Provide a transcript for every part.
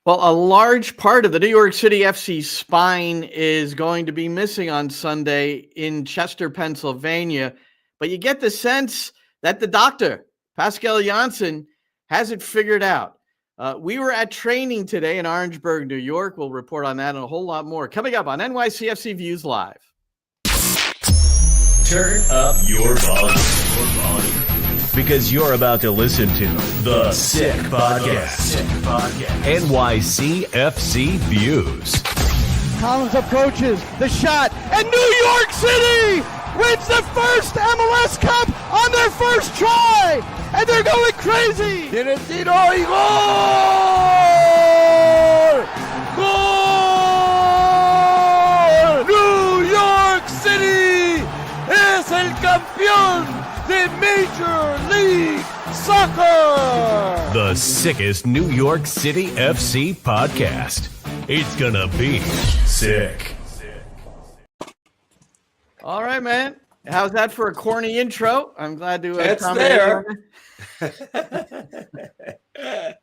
Well, a large part of the New York City FC spine is going to be missing on Sunday in Chester, Pennsylvania. But you get the sense that the doctor, Pascal Janssen, has it figured out. We were at training today in Orangeburg, New York. We'll report on that and a whole lot more coming up on NYCFC Views Live. Turn up your volume. Because you're about to listen to The Sick Podcast. NYCFC Views. Collins approaches the shot, and New York City wins the first MLS Cup on their first try, and they're going crazy. Tiene el tiro y gol! Gol! New York City es el campeón de Major League Soccer! The sickest New York City FC podcast. It's gonna be sick. All right, man. How's that for a corny intro? I'm glad to It's there. Well,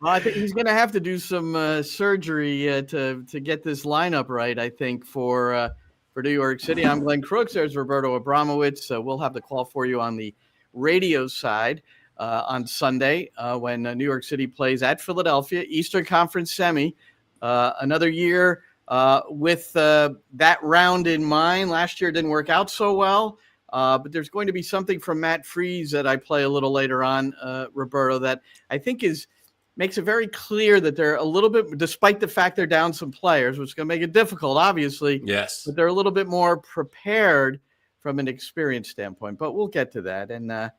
I think he's going to have to do some surgery to get this lineup right, I think, for New York City. I'm Glenn Crooks. There's Roberto Abramowitz. We'll have the call for you on the radio side on Sunday when New York City plays at Philadelphia, Eastern Conference semi. Another year with that round in mind. Last year didn't work out so well, but there's going to be something from Matt Freese that I play a little later on, Roberto, that I think makes it very clear that they're a little bit, despite the fact they're down some players, which is going to make it difficult, obviously. Yes. But they're a little bit more prepared from an experience standpoint. But we'll get to that. And I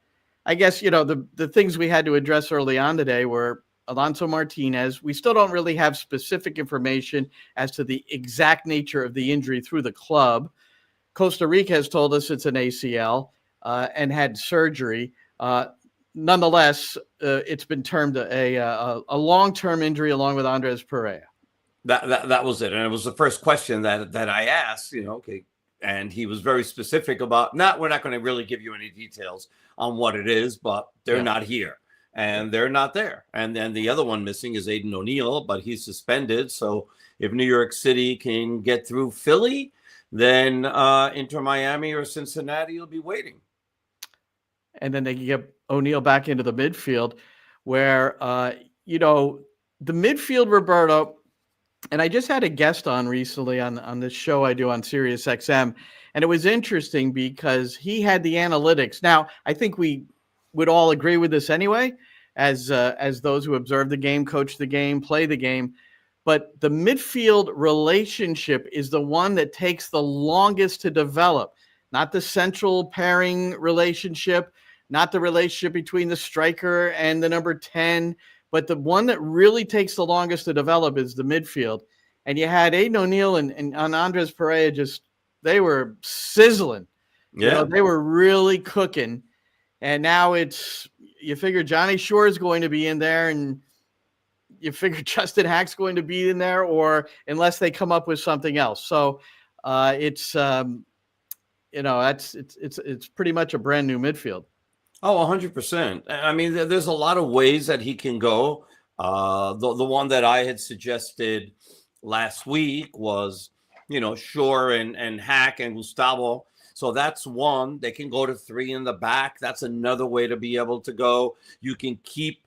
guess, the things we had to address early on today were Alonso Martinez. We still don't really have specific information as to the exact nature of the injury through the club. Costa Rica has told us it's an ACL and had surgery. Nonetheless, it's been termed a long-term injury along with Andres Perea. That was it. And it was the first question that I asked, okay. And he was very specific about, we're not going to really give you any details on what it is, but they're not here. And they're not there. And then the other one missing is Aiden O'Neill, but he's suspended. So if New York City can get through Philly, then Inter Miami or Cincinnati will be waiting. And then they can get O'Neill back into the midfield where, the midfield, Roberto, and I just had a guest on recently on this show I do on Sirius XM, and it was interesting because he had the analytics. Now, I think we would all agree with this anyway, as those who observe the game, coach the game, play the game. But the midfield relationship is the one that takes the longest to develop, not the central pairing relationship, not the relationship between the striker and the number 10, but the one that really takes the longest to develop is the midfield. And you had Aiden O'Neill and Andres Perea, they were sizzling. Yeah. They were really cooking. And now you figure Johnny Shore is going to be in there, and you figure Justin Hack's going to be in there, or unless they come up with something else. So it's pretty much a brand new midfield. Oh, 100%. I mean, there's a lot of ways that he can go. The one that I had suggested last week was, Shore and Hack and Gustavo. So that's one. They can go to 3 in the back. That's another way to be able to go. You can keep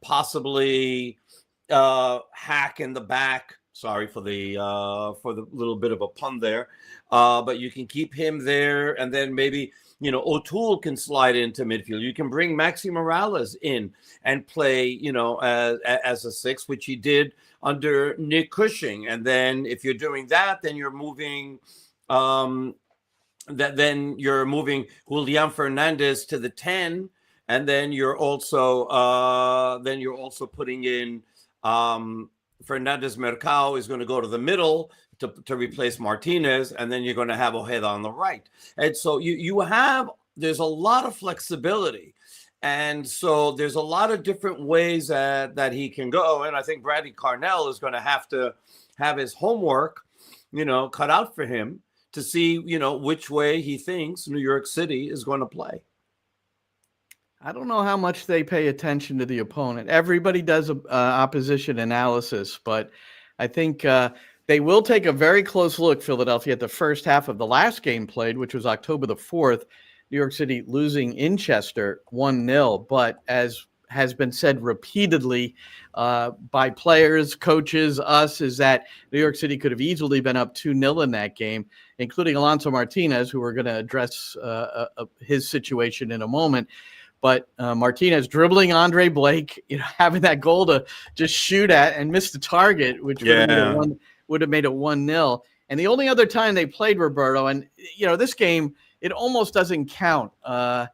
possibly Hack in the back. Sorry for the little bit of a pun there. But you can keep him there, and then maybe O'Toole can slide into midfield. You can bring Maxi Morales in and play as a 6, which he did under Nick Cushing. And then if you're doing that, then you're moving. Then you're moving Julian Fernandez to the 10, and then you're also putting in Fernandez Mercado is going to go to the middle to replace Martinez, and then you're going to have Ojeda on the right. And so there's a lot of flexibility, and so there's a lot of different ways that he can go. And I think Bradley Carnell is going to have his homework, cut out for him, to see, which way he thinks New York City is going to play. I don't know how much they pay attention to the opponent. Everybody does opposition analysis, but I think they will take a very close look, Philadelphia, at the first half of the last game played, which was October the 4th, New York City losing in Chester 1-0. But as has been said repeatedly by players, coaches, us, is that New York City could have easily been up 2-0 in that game, including Alonso Martinez, who we're going to address his situation in a moment. But Martinez dribbling Andre Blake, having that goal to just shoot at and miss the target, which would have made it 1-0. And the only other time they played, Roberto, and this game, it almost doesn't count. I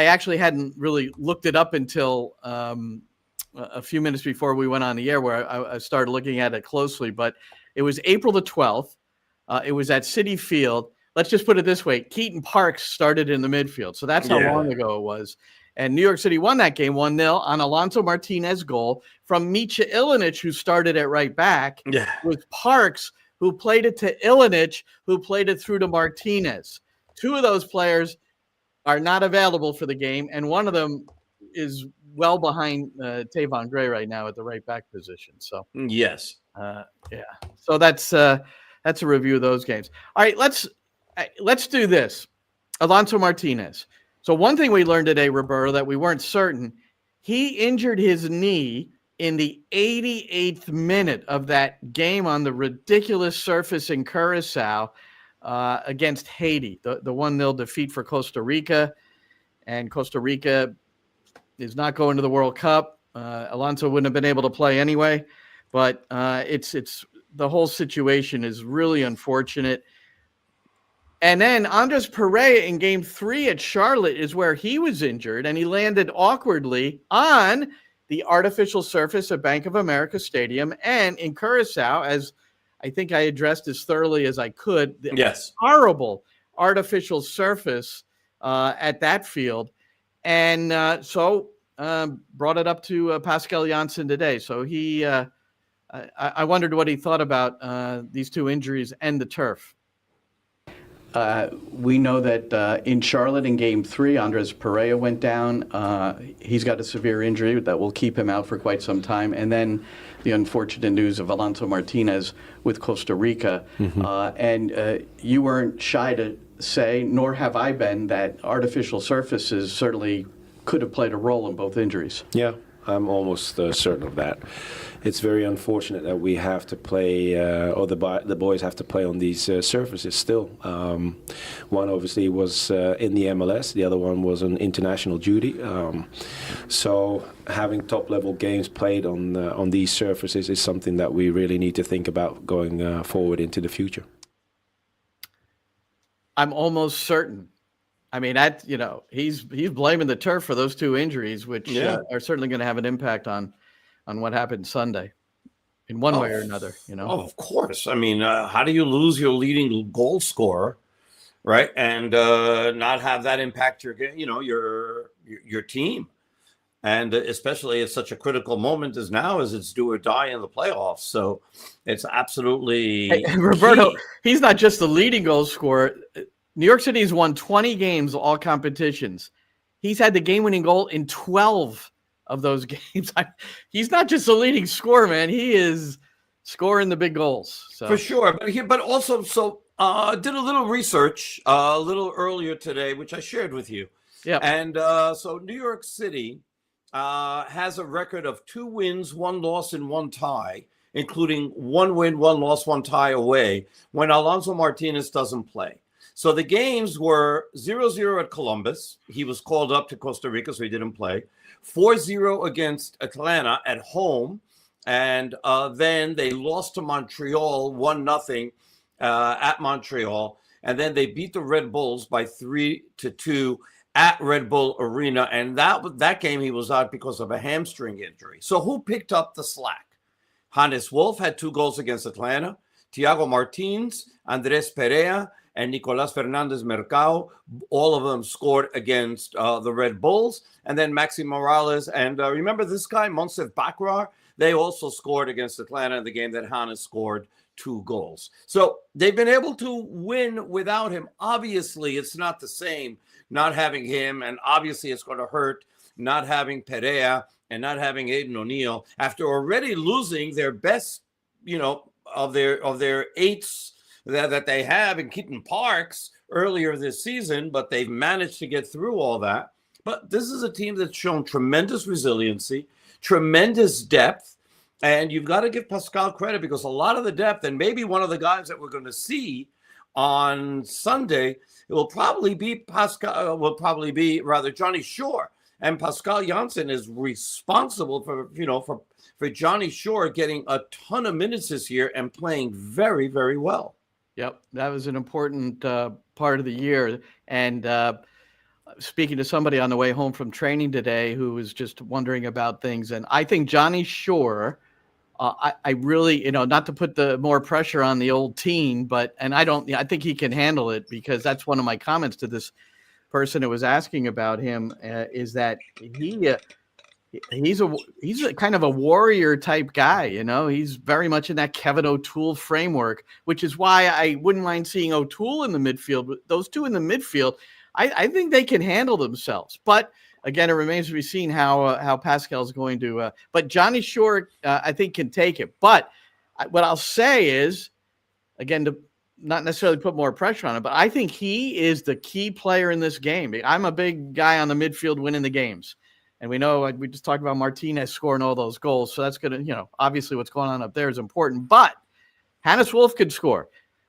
actually hadn't really looked it up until a few minutes before we went on the air, where I started looking at it closely. But it was April the 12th. It was at Citi Field. Let's just put it this way. Keaton Parks started in the midfield. So that's how long ago it was. And New York City won that game 1-0 on Alonso Martinez goal from Micha Ilinic, who started at right back, with Parks, who played it to Ilinic, who played it through to Martinez. Two of those players are not available for the game, and one of them is well behind Tavon Gray right now at the right back position. So yes, So that's a review of those games. All right, let's do this. Alonso Martinez. So one thing we learned today, Roberto, that we weren't certain, he injured his knee in the 88th minute of that game on the ridiculous surface in Curacao against Haiti, the 1-0 defeat for Costa Rica. And Costa Rica is not going to the World Cup. Alonso wouldn't have been able to play anyway. But it's the whole situation is really unfortunate. And then Andres Perea in game 3 at Charlotte is where he was injured, and he landed awkwardly on the artificial surface of Bank of America Stadium and in Curacao, as I think I addressed as thoroughly as I could. Yes. Horrible artificial surface at that field. And so brought it up to Pascal Janssen today. So I wondered what he thought about these two injuries and the turf. We know that in Charlotte in Game 3, Andres Perea went down. He's got a severe injury that will keep him out for quite some time. And then the unfortunate news of Alonso Martinez with Costa Rica. And you weren't shy to say, nor have I been, that artificial surfaces certainly could have played a role in both injuries. Yeah, I'm almost certain of that. It's very unfortunate that we have to play, or the boys have to play on these surfaces still. One obviously was in the MLS, the other one was on international duty. So having top-level games played on these surfaces is something that we really need to think about going forward into the future. I'm almost certain. I mean, he's blaming the turf for those two injuries, which are certainly going to have an impact on what happened Sunday in one way or another, Oh, of course. I mean, how do you lose your leading goal scorer, right? And not have that impact your team. And especially at such a critical moment as now, as it's do or die in the playoffs. So it's absolutely Roberto, key. He's not just the leading goal scorer. New York City's won 20 games, all competitions. He's had the game-winning goal in 12 of those games. He's not just a leading scorer, man. He is scoring the big goals. So. For sure. But also, did a little research a little earlier today, which I shared with you. Yeah. And so New York City has a record of 2 wins, 1 loss, and 1 tie, including 1 win, 1 loss, 1 tie away when Alonso Martinez doesn't play. So the games were 0-0 at Columbus. He was called up to Costa Rica, so he didn't play. 4-0 against Atlanta at home. And then they lost to Montreal 1-0 at Montreal. And then they beat the Red Bulls by 3-2 at Red Bull Arena. And that game he was out because of a hamstring injury. So who picked up the slack? Hannes Wolf had 2 goals against Atlanta. Thiago Martins, Andres Perea, and Nicolas Fernandez Mercado, all of them scored against the Red Bulls. And then Maxi Morales and remember this guy, Monsef Bakrar? They also scored against Atlanta in the game that Hannes scored 2 goals. So they've been able to win without him. Obviously, it's not the same not having him, and obviously it's going to hurt not having Perea and not having Aiden O'Neill after already losing their best of their eights that they have in Keaton Parks earlier this season, but they've managed to get through all that. But this is a team that's shown tremendous resiliency, tremendous depth, and you've got to give Pascal credit, because a lot of the depth, and maybe one of the guys that we're going to see on Sunday, it will probably be Johnny Shore. And Pascal Janssen is responsible for Johnny Shore getting a ton of minutes this year and playing very, very well. Yep, that was an important part of the year. And speaking to somebody on the way home from training today who was just wondering about things, and I think Johnny Shore, I really, not to put the more pressure on the old teen, but I think he can handle it, because that's one of my comments to this person who was asking about him, is that he's a kind of a warrior type guy. He's very much in that Kevin O'Toole framework, which is why I wouldn't mind seeing O'Toole in the midfield. But those two in the midfield, I think they can handle themselves. But again, it remains to be seen how Pascal's going to. But Johnny Shore, I think, can take it. But what I'll say is, again, to not necessarily put more pressure on him, but I think he is the key player in this game. I'm a big guy on the midfield winning the games. And we just talked about Martinez scoring all those goals. So that's going to, obviously what's going on up there is important. But Hannes Wolf could score.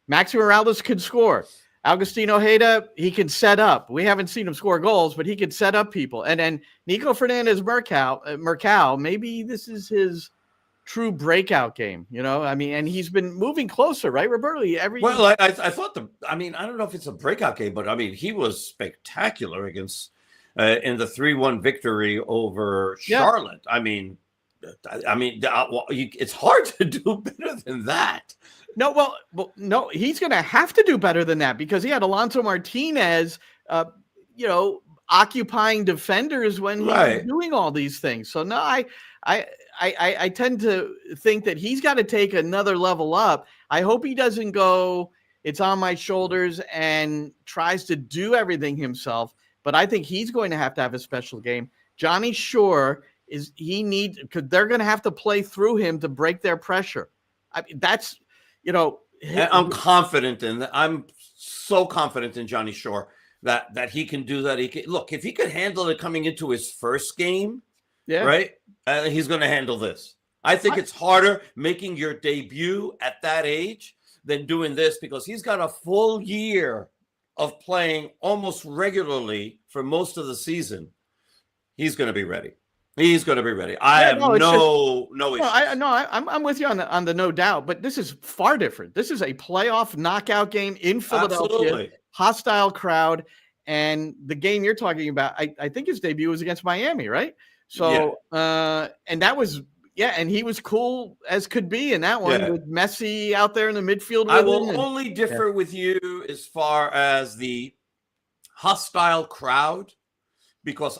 Maxi Morales could score. Agustin Ojeda, he can set up. We haven't seen him score goals, but he can set up people. And then Nico Mercado, maybe this is his true breakout game, and he's been moving closer, right, Roberto? I thought I don't know if it's a breakout game, but he was spectacular against in the 3-1 victory over Charlotte. It's hard to do better than that. No, no, he's going to have to do better than that, because he had Alonso Martinez, occupying defenders when he was doing all these things. So no, I tend to think that he's got to take another level up. I hope he doesn't go, it's on my shoulders, and tries to do everything himself. But I think he's going to have a special game. Johnny Shore because they're going to have to play through him to break their pressure. That's, I'm confident in that. I'm so confident in Johnny Shore that he can do that. If he could handle it coming into his first game, right? He's going to handle this. I think it's harder making your debut at that age than doing this, because he's got a full year of playing almost regularly for most of the season. He's going to be ready. I have no issues. I'm with you on the no doubt, but this is far different. This is a playoff knockout game in Philadelphia, Absolutely. Hostile crowd, and the game you're talking about, I think his debut was against Miami, right? So, and that was, and he was cool as could be in that one with Messi out there in the midfield. I will only differ with you as far as the hostile crowd, because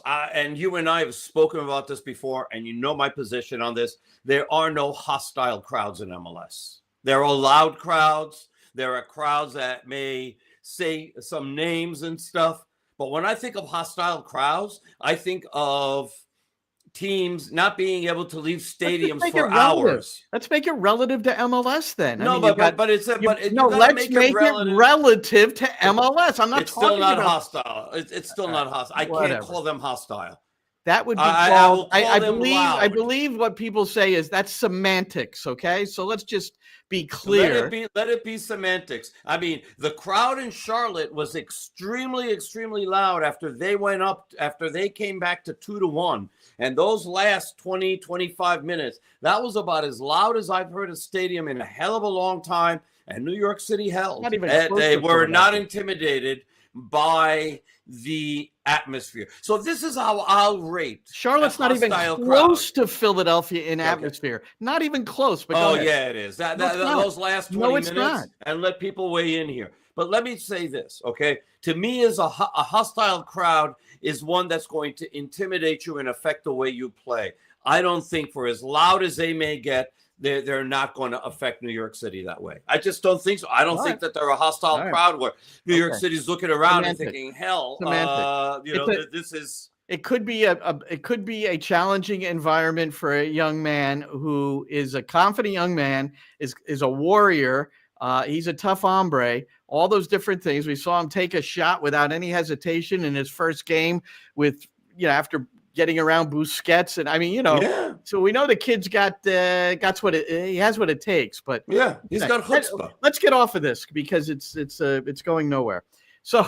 you and I have spoken about this before, and you know my position on this. There are no hostile crowds in MLS. There are loud crowds. There are crowds that may say some names and stuff. But when I think of hostile crowds, I think of teams not being able to leave stadiums for hours. Let's make it relative to MLS then. Let's make it relative to MLS. I'm not. It's still not hostile. It's still not hostile. I can't call them hostile. That would be called. I believe what people say is that's semantics. Okay, so let's just be clear. Let it be semantics. I mean, the crowd in Charlotte was extremely, extremely loud after they came back to 2-1. And those last 20, 25 minutes, that was about as loud as I've heard a stadium in a hell of a long time. And New York City held. They were not intimidated by the atmosphere. So this is how I'll rate. Charlotte's not even close to Philadelphia in atmosphere. Not even close. But it is. Those last 20 minutes, and let people weigh in here. But let me say this, okay? To me, a hostile crowd is one that's going to intimidate you and affect the way you play. I don't think, for as loud as they may get, they're not going to affect New York City that way. I just don't think so. I don't think that they're a hostile crowd where New York City's looking around and thinking, hell, this is... it could be a challenging environment for a young man who is a confident young man, is a warrior. He's a tough hombre, all those different things. We saw him take a shot without any hesitation in his first game with, after getting around Busquets. And I mean, so we know the kid's he has what it takes, but he's got chutzpah. Let's get off of this because it's going nowhere. So,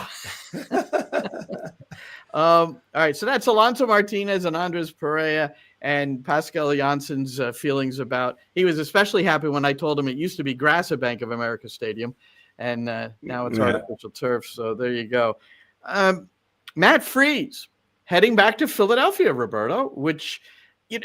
all right. So that's Alonso Martinez and Andres Pereira and Pascal Janssen's feelings about. He was especially happy when I told him it used to be grass at Bank of America Stadium, and now it's artificial turf. So there you go. Matt Freese heading back to Philadelphia, Roberto, which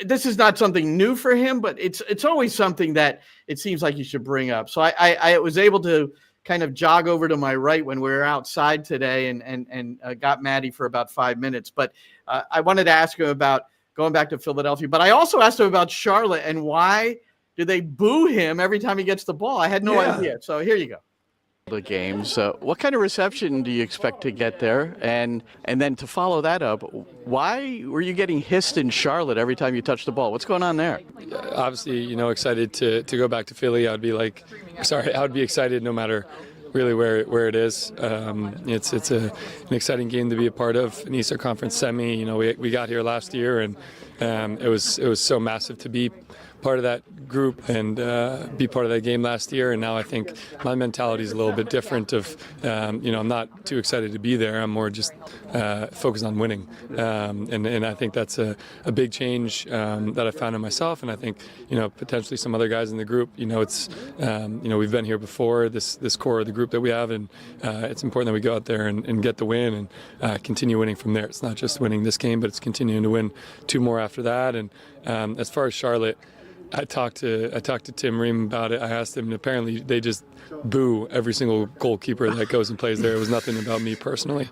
this is not something new for him, but it's always something that it seems like you should bring up. So I was able to kind of jog over to my right when we were outside today and got Maddie for about 5 minutes. But I wanted to ask him about going back to Philadelphia. But I also asked him about Charlotte and why do they boo him every time he gets the ball? I had no idea. So here you go. The games. What kind of reception do you expect to get there? And then to follow that up, why were you getting hissed in Charlotte every time you touched the ball? What's going on there? Obviously, excited to go back to Philly. I would be excited no matter really where it is. It's an exciting game to be a part of, an Eastern Conference semi. We got here last year, and it was so massive to be part of that group and be part of that game last year. And now I think my mentality is a little bit different of, I'm not too excited to be there. I'm more just focused on winning. And I think that's a big change that I found in myself. And I think, potentially some other guys in the group, we've been here before, this core of the group that we have. And it's important that we go out there and get the win and continue winning from there. It's not just winning this game, but it's continuing to win 2 more after that. And as far as Charlotte, I talked to Tim Ream about it. I asked him, and apparently they just boo every single goalkeeper that goes and plays there. It was nothing about me personally,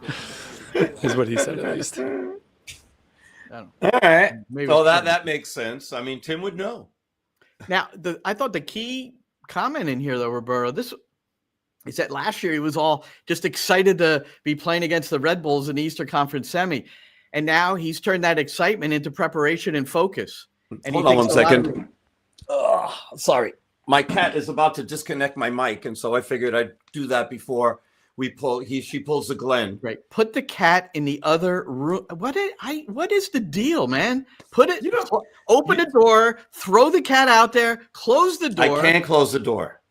is what he said at least. All right. Well, that makes sense. I mean, Tim would know. Now, I thought the key comment in here, though, Roberto, this is that last year he was all just excited to be playing against the Red Bulls in the Eastern Conference semi. And now he's turned that excitement into preparation and focus. And Hold on 1 second. Sorry. My cat is about to disconnect my mic, and so I figured I'd do that before she pulls the Glen. Right. Put the cat in the other room. What is the deal, man? Open the door, throw the cat out there, close the door. I can't close the door.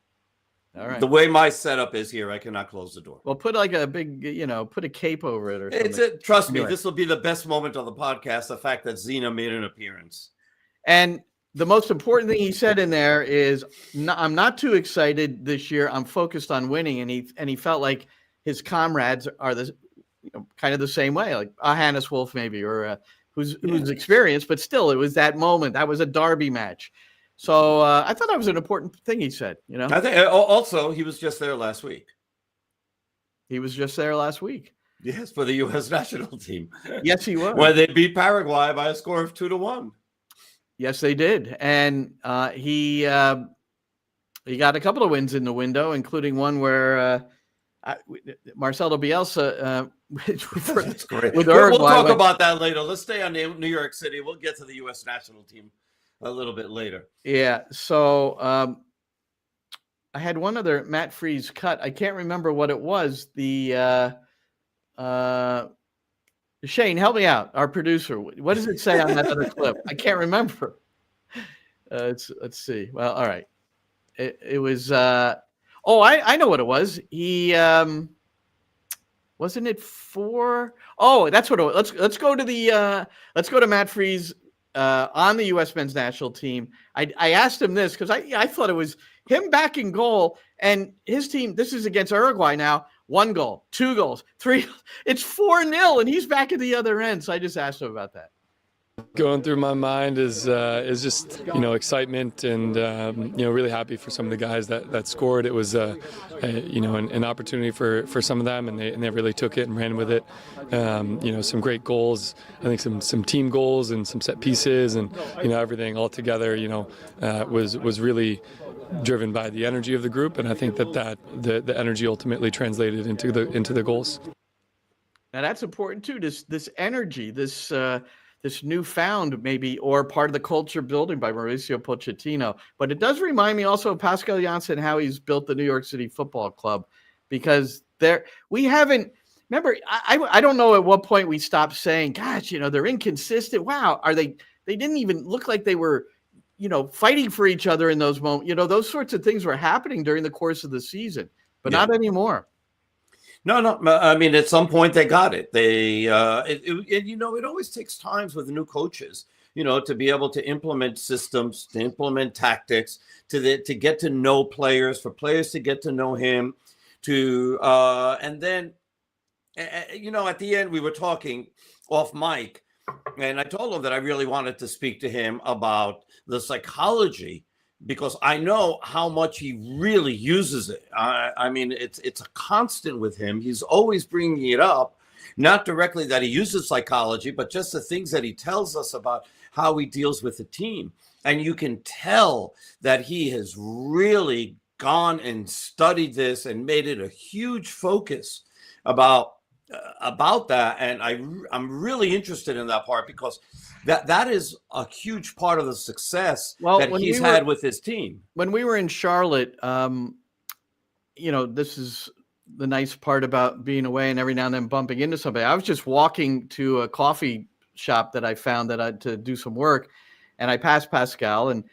All right. The way my setup is here, I cannot close the door. Well, put like a big, put a cape over it or something. Trust me, this will be the best moment on the podcast, the fact that Zena made an appearance. And the most important thing he said in there is, I'm not too excited this year. I'm focused on winning. And he felt like his comrades are kind of the same way, like Hannes Wolf maybe, or who's experienced, but still it was that moment. That was a derby match. So I thought that was an important thing he said, I think also he was just there last week. He was just there last week. Yes, for the U.S. national team. Yes, he was. When they beat Paraguay by a score of 2-1. Yes, they did. And he got a couple of wins in the window, including one where Marcelo Bielsa with Uruguay. We'll talk about that later. Let's stay on New York City. We'll get to the U.S. national team a little bit later. Yeah. So I had one other Matt Freese cut. I can't remember what it was. Shane, help me out. Our producer. What does it say on that other clip? I can't remember. Let's see. Well, all right. It was. I know what it was. He wasn't it 4? Oh, that's what it was. Let's go to Matt Freese on the U.S. men's national team. I asked him this because I thought it was him back in goal and his team. This is against Uruguay now. 1 goal, 2 goals, 3. It's 4-0, and he's back at the other end. So I just asked him about that. Going through my mind is just excitement and really happy for some of the guys that scored. It was an opportunity for some of them, and they really took it and ran with it. Some great goals. I think some team goals and some set pieces and everything all together. Was really driven by the energy of the group, and I think that the energy ultimately translated into the goals. Now that's important too. This energy, this newfound maybe, or part of the culture building by Mauricio Pochettino. But it does remind me also of Pascal Janssen, how he's built the New York City Football Club, because we haven't. Remember, I don't know at what point we stopped saying, "Gosh, they're inconsistent." Wow, are they? They didn't even look like they were, fighting for each other in those moments. Those sorts of things were happening during the course of the season, but not anymore. No. I mean, at some point they got it. It always takes times with new coaches, to be able to implement systems, to implement tactics, to get to know players, for players to get to know him, and then, at the end we were talking off mic, and I told him that I really wanted to speak to him about the psychology, because I know how much he really uses it. I mean, it's a constant with him. He's always bringing it up, not directly that he uses psychology, but just the things that he tells us about how he deals with the team. And you can tell that he has really gone and studied this and made it a huge focus about that. And I'm really interested in that part, because that is a huge part of the success that he's had with his team. When we were in Charlotte, this is the nice part about being away and every now and then bumping into somebody. I was just walking to a coffee shop that I found to do some work, and I passed Pascal, and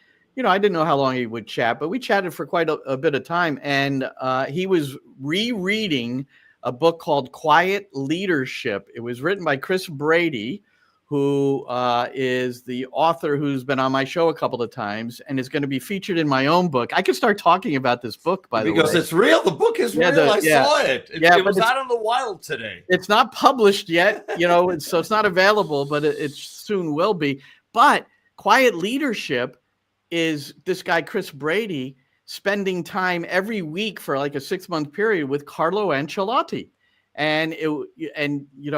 I didn't know how long he would chat, but we chatted for quite a bit of time, and he was rereading a book called Quiet Leadership. It was written by Chris Brady, who is the author who's been on my show a couple of times and is going to be featured in my own book. I could start talking about this book, by the way. Because it's real. The book is real. I saw it. It was out in the wild today. It's not published yet, so it's not available, but it soon will be. But Quiet Leadership is this guy, Chris Brady, spending time every week for like a 6-month period with Carlo Ancelotti. And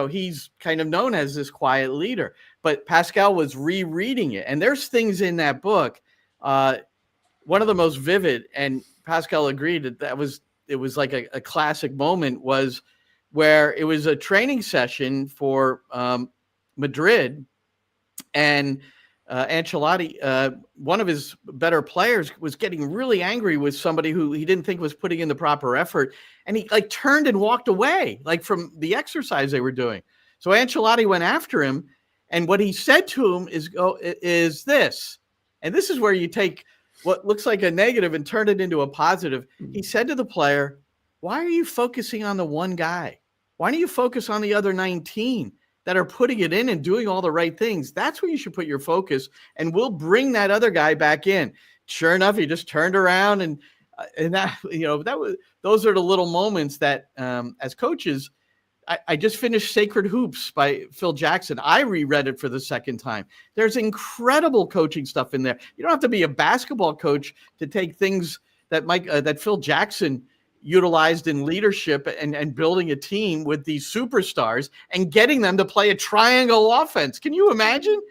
he's kind of known as this quiet leader, but Pascal was rereading it. And there's things in that book. One of the most vivid, and Pascal agreed that it was like a classic moment, was where it was a training session for Madrid, and Ancelotti, one of his better players, was getting really angry with somebody who he didn't think was putting in the proper effort. And he turned and walked away, from the exercise they were doing. So Ancelotti went after him. And what he said to him is this, and this is where you take what looks like a negative and turn it into a positive. He said to the player, "Why are you focusing on the one guy? Why don't you focus on the other 19 that are putting it in and doing all the right things? That's where you should put your focus, and we'll bring that other guy back in." Sure enough, he just turned around, and that, those are the little moments that, as coaches, I just finished Sacred Hoops by Phil Jackson. I reread it for the second time. There's incredible coaching stuff in there. You don't have to be a basketball coach to take things that Phil Jackson utilized in leadership and building a team with these superstars and getting them to play a triangle offense. Can you imagine?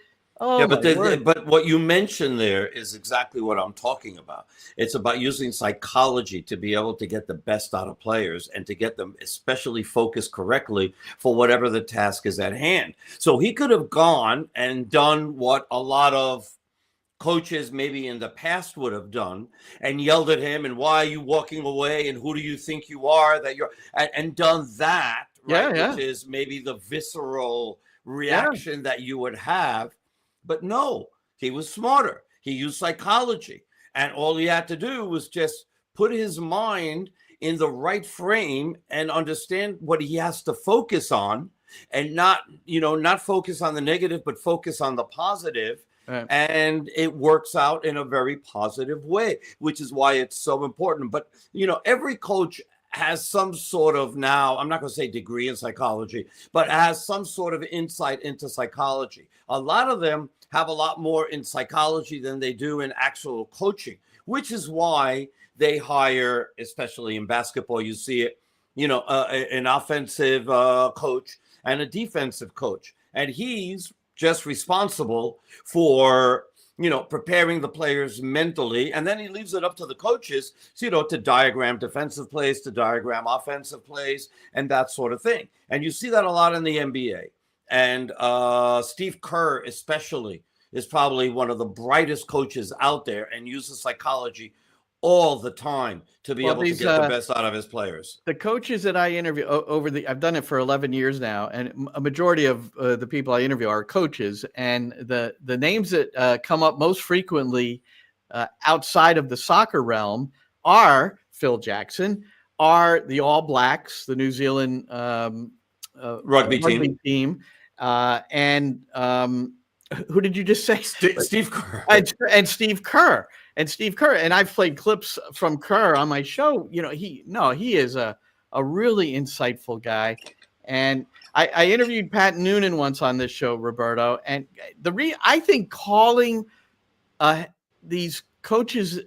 Oh, yeah, but what you mentioned there is exactly what I'm talking about. It's about using psychology to be able to get the best out of players and to get them especially focused correctly for whatever the task is at hand. So he could have gone and done what a lot of coaches maybe in the past would have done, and yelled at him, and "Why are you walking away? And who do you think you are that you're," and done that, right? Yeah. Which is maybe the visceral reaction that you would have. But no, he was smarter. He used psychology, and all he had to do was just put his mind in the right frame and understand what he has to focus on, and not focus on the negative, but focus on the positive. Right. And it works out in a very positive way, which is why it's so important. But, every coach has some sort of, now, I'm not going to say degree in psychology, but has some sort of insight into psychology. A lot of them have a lot more in psychology than they do in actual coaching, which is why they hire, especially in basketball, you see it, an offensive coach and a defensive coach. And he's just responsible for, preparing the players mentally, and then he leaves it up to the coaches, to diagram defensive plays, to diagram offensive plays, and that sort of thing. And you see that a lot in the NBA. And Steve Kerr, especially, is probably one of the brightest coaches out there and uses psychology all the time to be able to get the best out of his players. The coaches that I interview I've done it for 11 years now, and a majority of the people I interview are coaches. And the names that come up most frequently outside of the soccer realm are Phil Jackson, are the All Blacks, the New Zealand rugby team, and who did you just say? Steve Kerr. And Steve Kerr. And I've played clips from Kerr on my show. He is a really insightful guy. And I interviewed Pat Noonan once on this show, Roberto. And I think calling these coaches,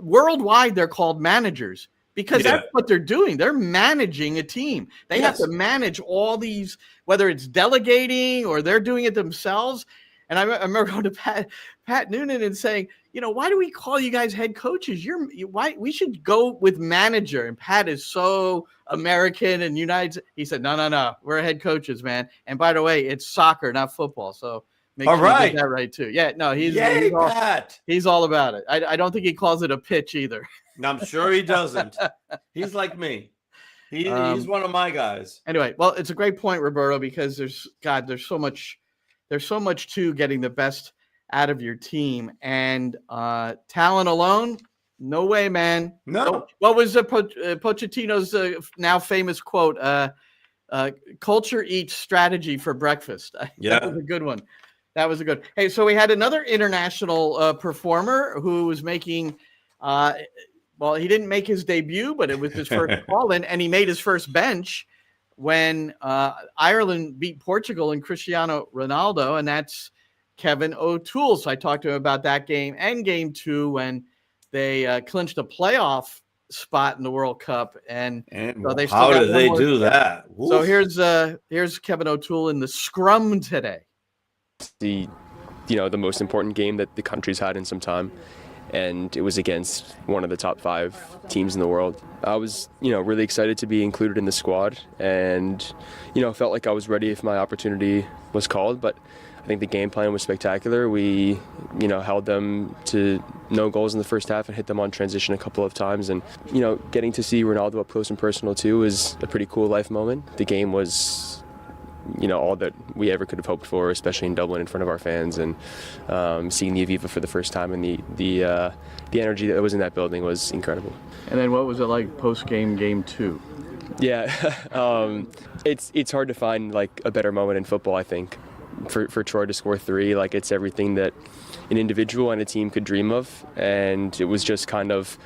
worldwide, they're called managers, because that's what they're doing. They're managing a team. They have to manage all these, whether it's delegating or they're doing it themselves. And I remember going to Pat Noonan and saying, why do we call you guys head coaches? Why we should go with manager. And Pat is so American and United. He said, no, we're head coaches, man. And by the way, it's soccer, not football. So make sure you get that right too. Yeah, no, he's all about it. I don't think he calls it a pitch either. I'm sure he doesn't. He's like me. He's one of my guys. Anyway, well, it's a great point, Roberto, because there's so much to getting the best out of your team, and talent alone, no way, man. No. What was Pochettino's now famous quote? Culture eats strategy for breakfast. Yeah, that was a good one. Hey, so we had another international performer who was making. He didn't make his debut, but it was his first call-in, and he made his first bench when Ireland beat Portugal and Cristiano Ronaldo, and that's Kevin O'Toole. So I talked to him about that game and game 2 when they clinched a playoff spot in the World Cup. And so they how did they do that? Oof. So here's Kevin O'Toole in the scrum today. The most important game that the country's had in some time. And it was against one of the top 5 teams in the world. I was, really excited to be included in the squad, and, felt like I was ready if my opportunity was called. But I think the game plan was spectacular. We, held them to no goals in the first half and hit them on transition a couple of times. And, getting to see Ronaldo up close and personal too was a pretty cool life moment. The game was, all that we ever could have hoped for, especially in Dublin in front of our fans, and seeing the Aviva for the first time, and the energy that was in that building was incredible. And then what was it like post-game, game 2? Yeah, it's hard to find like a better moment in football, I think. For Troy to score 3, it's everything that an individual and a team could dream of, and it was just kind of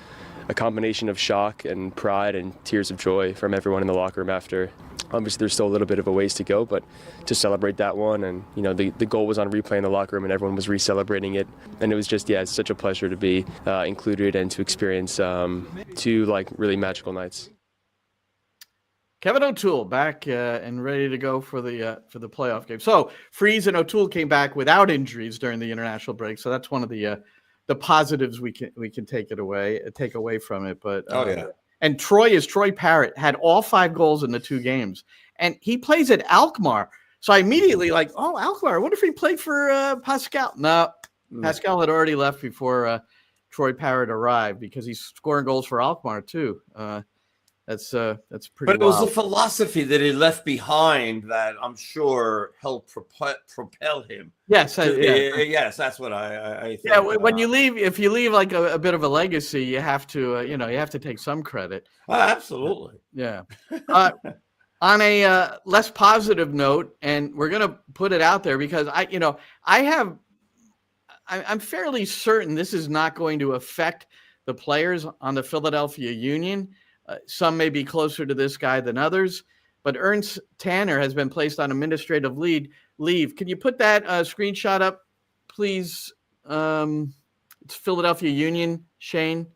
a combination of shock and pride and tears of joy from everyone in the locker room after. Obviously, there's still a little bit of a ways to go, but to celebrate that one, and the goal was on replay in the locker room, and everyone was re-celebrating it, and it was just it's such a pleasure to be included and to experience 2 really magical nights. Kevin O'Toole back and ready to go for the playoff game. So Freese and O'Toole came back without injuries during the international break, so that's one of the positives we can take away from it. But and Troy Parrott had all 5 goals in the 2 games, and he plays at Alkmaar. So I immediately Alkmaar. I wonder if he played for Pascal. No, Pascal had already left before Troy Parrott arrived, because he's scoring goals for Alkmaar too. That's pretty. But it was the philosophy that he left behind that I'm sure helped propel him. Yes, yes, that's what I think. Yeah, when you leave, if you leave like a bit of a legacy, you have to you have to take some credit. Absolutely. Yeah. On a less positive note, and we're gonna put it out there because I'm fairly certain this is not going to affect the players on the Philadelphia Union. Some may be closer to this guy than others, but Ernst Tanner has been placed on administrative leave. Can you put that screenshot up, please? It's Philadelphia Union, Shane.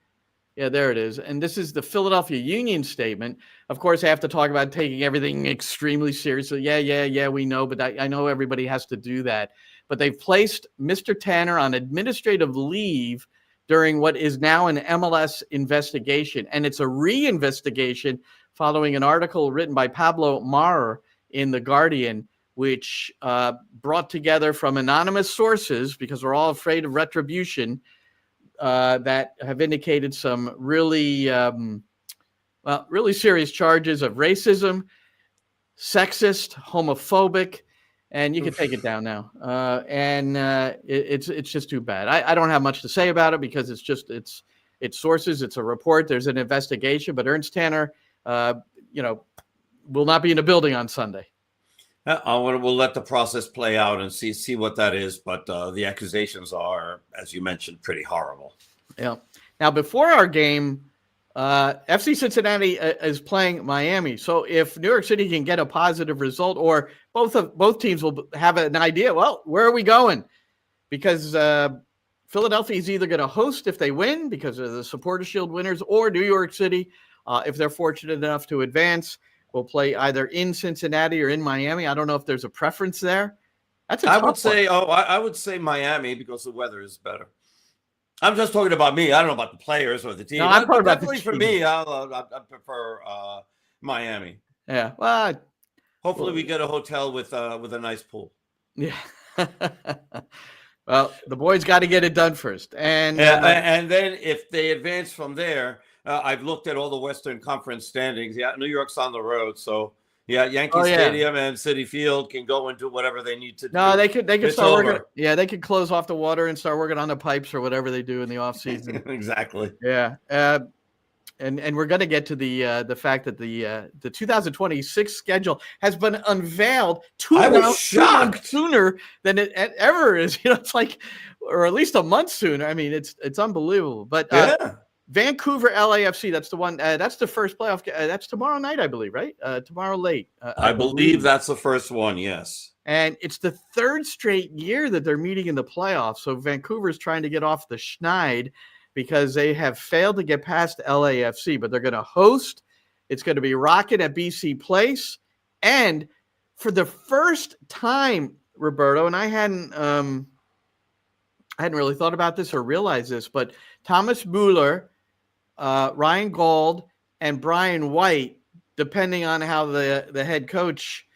Yeah, there it is. And this is the Philadelphia Union statement. Of course, I have to talk about taking everything extremely seriously. Yeah, we know, but I know everybody has to do that. but they've placed Mr. Tanner on administrative leave during what is now an MLS investigation. And it's a reinvestigation following an article written by Pablo Maher in The Guardian, which brought together from anonymous sources, because we're all afraid of retribution, that have indicated some really, really serious charges of racism, sexist, homophobic, and you can take it down now. It's just too bad. I don't have much to say about it because it's sources. It's a report. There's an investigation, but Ernst Tanner, will not be in the building on Sunday. We'll let the process play out and see what that is. But the accusations are, as you mentioned, pretty horrible. Yeah. Now, before our game, FC Cincinnati is playing Miami. So if New York City can get a positive result, or both teams will have an idea, well, where are we going? Because Philadelphia is either going to host if they win because of the Supporters Shield winners, or New York City, if they're fortunate enough to advance, will play either in Cincinnati or in Miami. I don't know if there's a preference there. I would say Miami because the weather is better. I'm just talking about me. I don't know about the players or the team. No, I'm talking about definitely for me. I prefer Miami. Yeah. Well, hopefully we get a hotel with a nice pool. Yeah. Well, the boys got to get it done first, and then if they advance from there, I've looked at all the Western Conference standings. Yeah, New York's on the road, so yeah, Yankee Stadium and Citi Field can go and do whatever they need to do. No, they could start working. Yeah, they could close off the water and start working on the pipes or whatever they do in the off season. Exactly. Yeah. And we're going to get to the fact that the 2026 schedule has been unveiled two months sooner than it ever is. It's like, or at least a month sooner. I mean, it's unbelievable. But Vancouver LAFC, that's the one. That's the first playoff. That's tomorrow night, I believe, right? Tomorrow late. I believe that's the first one. Yes. And it's the third straight year that they're meeting in the playoffs. So Vancouver's trying to get off the schneid because they have failed to get past LAFC, but they're going to host. It's going to be rocking at BC Place. And for the first time, Roberto, and I hadn't really thought about this or realized this, but Thomas Mueller, Ryan Gold, and Brian White, depending on how the head coach,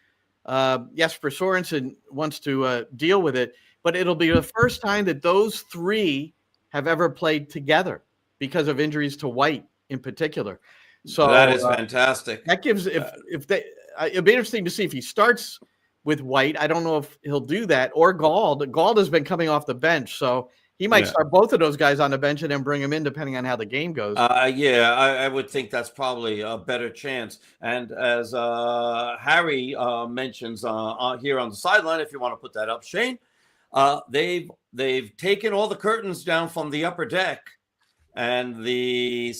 Jesper Sorensen, wants to deal with it, but it'll be the first time that those three have ever played together because of injuries to White in particular. So that is fantastic. That gives it'd be interesting to see if he starts with White. I don't know if he'll do that, or Gould. Gould has been coming off the bench, so he might start both of those guys on the bench and then bring them in depending on how the game goes. I would think that's probably a better chance. And as Harry mentions here on the sideline, if you want to put that up, Shane, they've taken all the curtains down from the upper deck, and the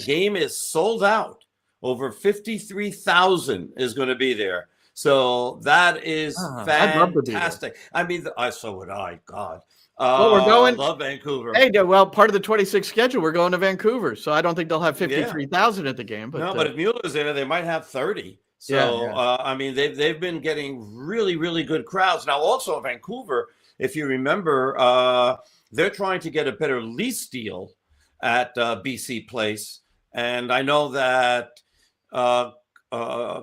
game is sold out. Over 53,000 is going to be there. So that is fantastic. I mean, so would I. God. Well, we're going. Love Vancouver. Hey, well, part of the 26 schedule, we're going to Vancouver, so I don't think they'll have 53,000 at the game. But but if Mueller's there, they might have 30. So I mean, they've been getting really, really good crowds. Now, also Vancouver, if you remember, they're trying to get a better lease deal at BC Place, and I know that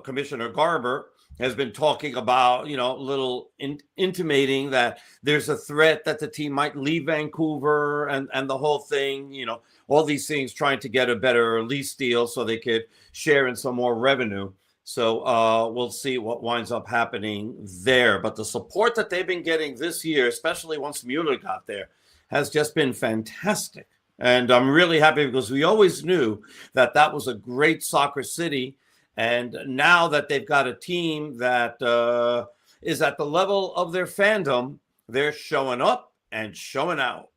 Commissioner Garber has been talking about, intimating that there's a threat that the team might leave Vancouver and the whole thing, all these things, trying to get a better lease deal so they could share in some more revenue. So we'll see what winds up happening there. But the support that they've been getting this year, especially once Mueller got there, has just been fantastic. And I'm really happy because we always knew that was a great soccer city. And now that they've got a team that is at the level of their fandom, they're showing up and showing out.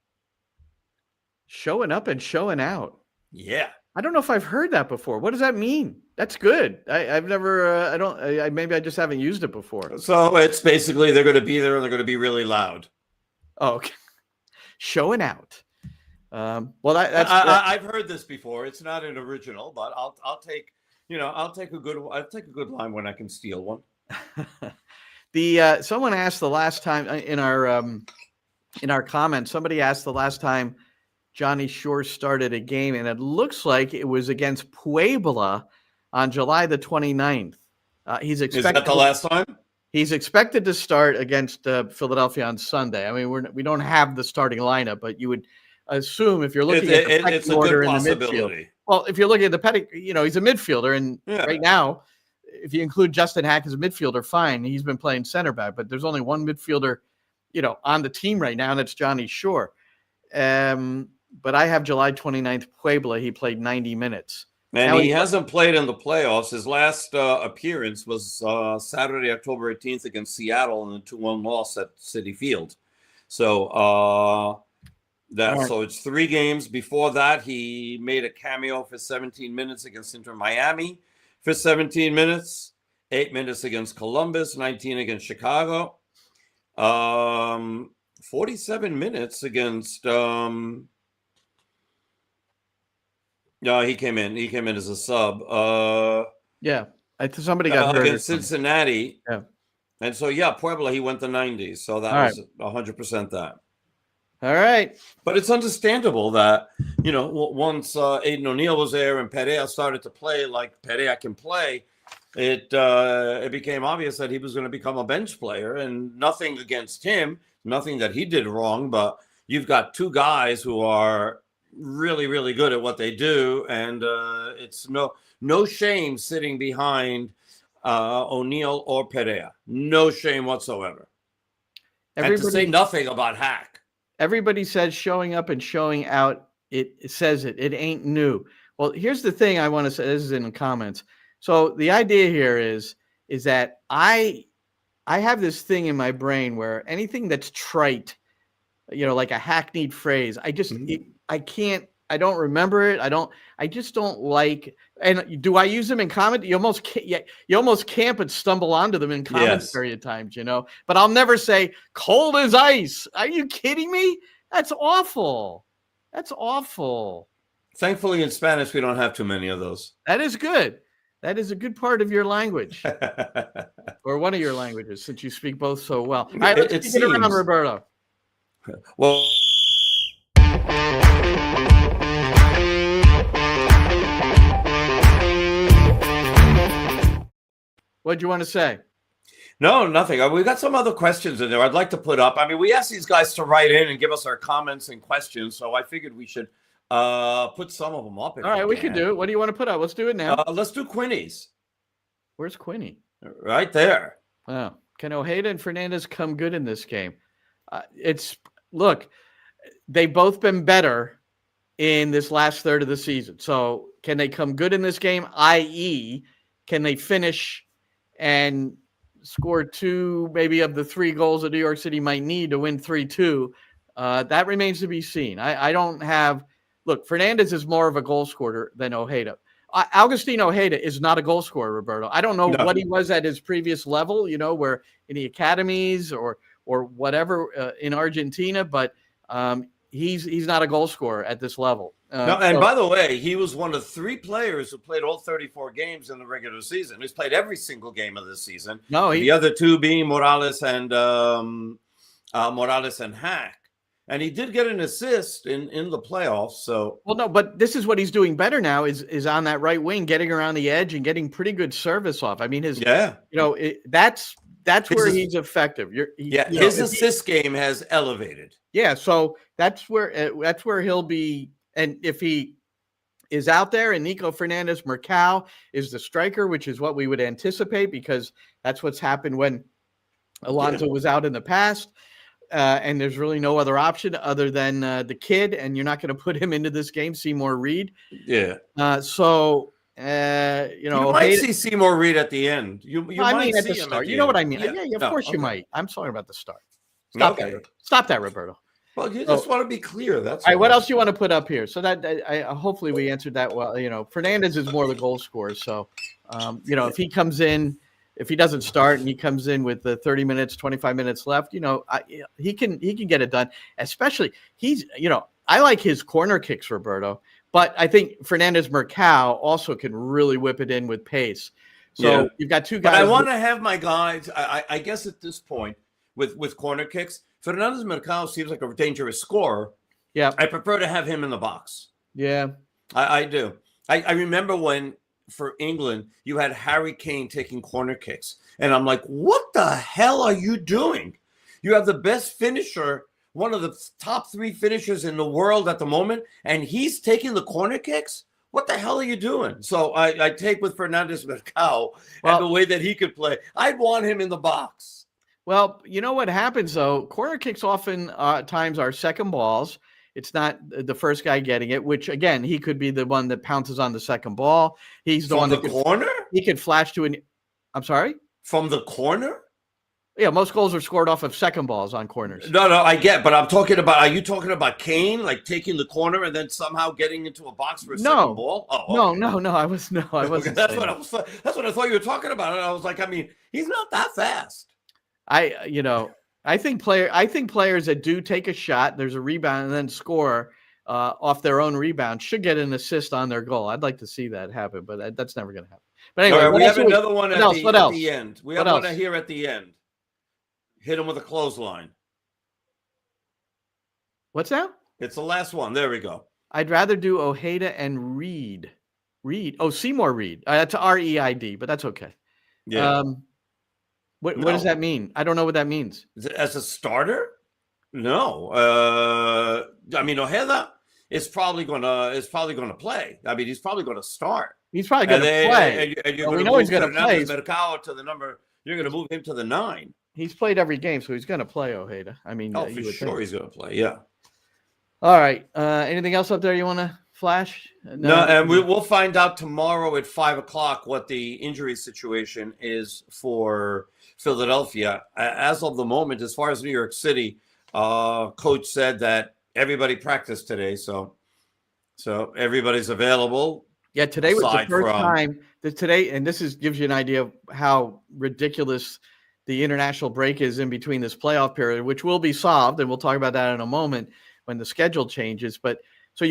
Showing up and showing out. Yeah. I don't know if I've heard that before. What does that mean? That's good. I've never, maybe I just haven't used it before. So it's basically they're going to be there and they're going to be really loud. Oh, okay. Showing out. Well, I've heard this before. It's not an original, but I'll take a good line when I can steal one. The someone asked the last time in our comments, somebody asked the last time Johnny Shore started a game, and it looks like it was against Puebla on July the 29th. He's expected. Is that the last time? He's expected to start against Philadelphia on Sunday. I mean, we don't have the starting lineup, but you would assume if you're looking at the pecking order in the midfield. Well, if you're looking at the he's a midfielder, and right now, if you include Justin Hack as a midfielder, fine. He's been playing center back, but there's only one midfielder, on the team right now, and it's Johnny Shore. But I have July 29th, Puebla. He played 90 minutes. And he hasn't played in the playoffs. His last appearance was Saturday, October 18th against Seattle in a 2-1 loss at Citi Field. So so it's 3 games. Before that, he made a cameo for 17 minutes against Inter Miami for 17 minutes, 8 minutes against Columbus, 19 against Chicago, 47 minutes against No, he came in. He came in as a sub. Somebody got hurt against Cincinnati. Yeah. And so, Puebla, he went the 90s. So that was 100% that. All right. But it's understandable that, once Aiden O'Neill was there and Perea started to play like Perea can play, it became obvious that he was going to become a bench player, and nothing against him, nothing that he did wrong, but you've got 2 guys who are really, really good at what they do, and it's no shame sitting behind O'Neill or Perea. No shame whatsoever. And to say nothing about Hack. Everybody says showing up and showing out. It says it ain't new. Well, here's the thing I want to say. This is in the comments. So the idea here is that I have this thing in my brain where anything that's trite, like a hackneyed phrase, I don't remember it. I just don't like. And do I use them in comment? You almost can't but stumble onto them in commentary at times, But I'll never say cold as ice. Are you kidding me? That's awful. That's awful. Thankfully, in Spanish, we don't have too many of those. That is good. That is a good part of your language, or one of your languages, since you speak both so well. All right, let's get around, Roberto. Well. What'd you want to say? No, nothing. We got some other questions in there I'd like to put up. I mean, we asked these guys to write in and give us our comments and questions, so I figured we should put some of them up. All right, we can do it. What do you want to put up? Let's do it now. Let's do Quinny's. Where's Quinny? Right there. Oh, can Ojeda and Fernandez come good in this game? Look, they've both been better in this last third of the season. So can they come good in this game? I.e., can they finish and score 2 maybe of the 3 goals that New York City might need to win 3-2? That remains to be seen. I don't have – look, Fernandez is more of a goal scorer than Ojeda. Agustin Ojeda is not a goal scorer, Roberto. I don't know what he was at his previous level, where in the academies or whatever in Argentina, but he's not a goal scorer at this level. By the way, he was one of 3 players who played all 34 games in the regular season. He's played every single game of this season. The other 2 being Morales and Hack. And he did get an assist in the playoffs. So but this is what he's doing better now is on that right wing, getting around the edge and getting pretty good service off. I mean, that's where he's effective. His assist game has elevated. Yeah, so that's where he'll be. And if he is out there and Nico Fernandez Mercado is the striker, which is what we would anticipate because that's what's happened when Alonso was out in the past. And there's really no other option other than the kid, and you're not going to put him into this game, Seymour Reed. Yeah. You might see Seymour Reed at the end. You might at the start. You know what I mean? Yeah, of course you might. I'm talking about the start. Stop that, Roberto. Well, you just want to be clear. That's all right. What else do you want to put up here? So that hopefully we answered that well. Fernandez is more the goal scorer. So, if he comes in. If he doesn't start and he comes in with the 30 minutes, 25 minutes left, he can get it done. Especially I like his corner kicks, Roberto, but I think Fernandez Mercado also can really whip it in with pace. So Yeah. you've got two But guys. I want to have my guys. I guess at this point, with corner kicks, Fernandez Mercado seems like a dangerous scorer. Yeah. I prefer to have him in the box. Yeah. I do. I remember when for England you had Harry Kane taking corner kicks, and I'm like, what the hell are you doing? You have the best finisher, one of the top 3 finishers in the world at the moment, and he's taking the corner kicks. What the hell are you doing? So I take with Fernandez Mercado and the way that he could play. I'd want him in the box. Well, you know what happens though? Corner kicks often times are second balls. It's not the first guy getting it, which again, he could be the one that pounces on the second ball. He's the one From that the corner? He could flash to an. I'm sorry? From the corner? Yeah, most goals are scored off of second balls on corners. No, I get, but I'm talking about. Are you talking about Kane, like taking the corner and then somehow getting into a box for a second ball? Oh, okay. No. I wasn't. Okay, that's what I thought you were talking about. And I was like, I mean, he's not that fast. I think players that do take a shot, there's a rebound, and then score off their own rebound should get an assist on their goal. I'd like to see that happen, but that's never going to happen. But anyway, All right, we have another one at the end. We have one one here at the end. Hit him with a clothesline. What's that? It's the last one. There we go. I'd rather do Ojeda and Reed. Oh, Seymour Reed. That's R-E-I-D, but that's okay. Yeah. What does that mean? I don't know what that means. As a starter? No. I mean, Ojeda is probably gonna play. I mean, he's probably gonna start. He's probably going to play. And you're we know he's going to play. Mercado to the number. You're going to move him to the 9. He's played every game, so he's going to play Ojeda. I mean, for sure he's going to play. Yeah. All right. Anything else up there you want to flash? No, and we'll find out tomorrow at 5:00 what the injury situation is for Philadelphia. As of the moment, as far as New York City, coach said that everybody practiced today, so everybody's available. Yeah, today was the first time that today, and this gives you an idea of how ridiculous the international break is in between this playoff period, which will be solved, and we'll talk about that in a moment when the schedule changes. But so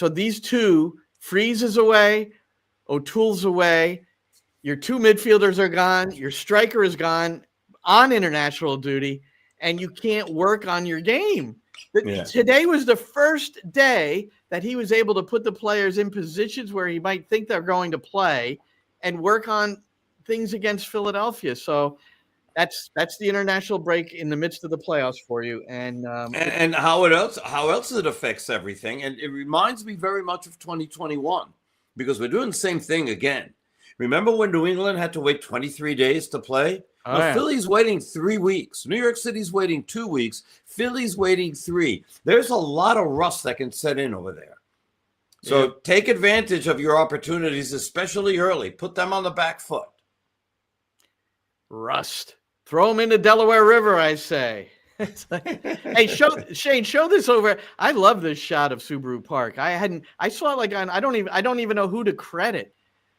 these two, Freeze is away, O'Toole's away, your 2 midfielders are gone, your striker is gone on international duty, and you can't work on your game. Yeah. Today was the first day that he was able to put the players in positions where he might think they're going to play and work on things against Philadelphia. So that's the international break in the midst of the playoffs for you. And how else it affects everything. And it reminds me very much of 2021 because we're doing the same thing again. Remember when New England had to wait 23 days to play? Philly's waiting 3 weeks. New York City's waiting 2 weeks. Philly's waiting 3. There's a lot of rust that can set in over there. So take advantage of your opportunities, especially early. Put them on the back foot. Rust. Throw them in the Delaware River, I say. Hey, Shane, show this over. I love this shot of Subaru Park. I saw it like I don't even know who to credit,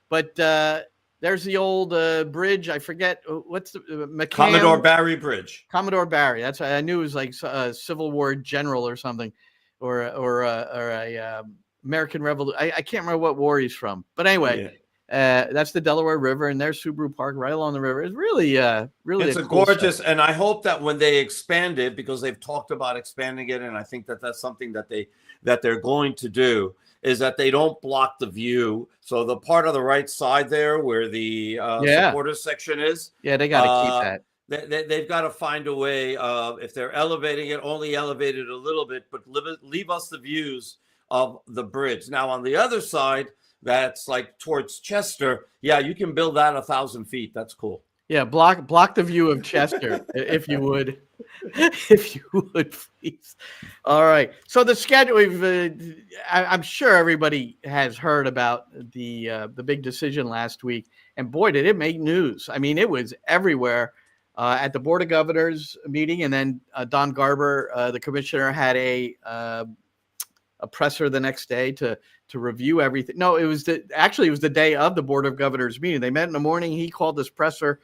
but there's the old bridge. I forget what's the Commodore Barry Bridge. Commodore Barry. That's I knew it was like a Civil War general or something, or a American Revolution. I can't remember what war he's from, but anyway. That's the Delaware River, and there's Subaru Park right along the river. It's really it's a cool gorgeous, stuff. and I hope that when they expand it, because they've talked about expanding it, and I think that that's something that they're going to do, is that they don't block the view. So the part of the right side there where the supporters section is, they got to keep that. They've got to find a way of, if they're elevating it, only elevate it a little bit, but leave us the views of the bridge. Now on the other side, that's like towards Chester. Yeah, you can build that 1,000 feet. That's cool. Yeah, block the view of Chester, if you would. If you would, please. All right. So the schedule, I'm sure everybody has heard about the big decision last week. And boy, did it make news. I mean, it was everywhere at the Board of Governors meeting. And then Don Garber, the commissioner, had a presser the next day to review everything. No, it was the day of the Board of Governors meeting. They met in the morning. He called this presser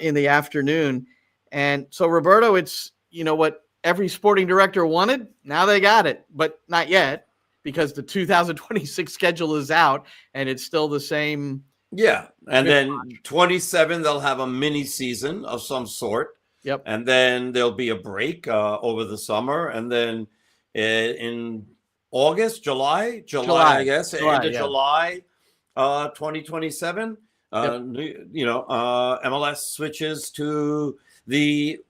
in the afternoon. And so, Roberto, it's, what every sporting director wanted. Now they got it, but not yet, because the 2026 schedule is out and it's still the same Yeah. And Good then 27, they'll have a mini season of some sort. Yep. And then there'll be a break over the summer. And then in August, July, I guess, end of July, 2027, MLS switches to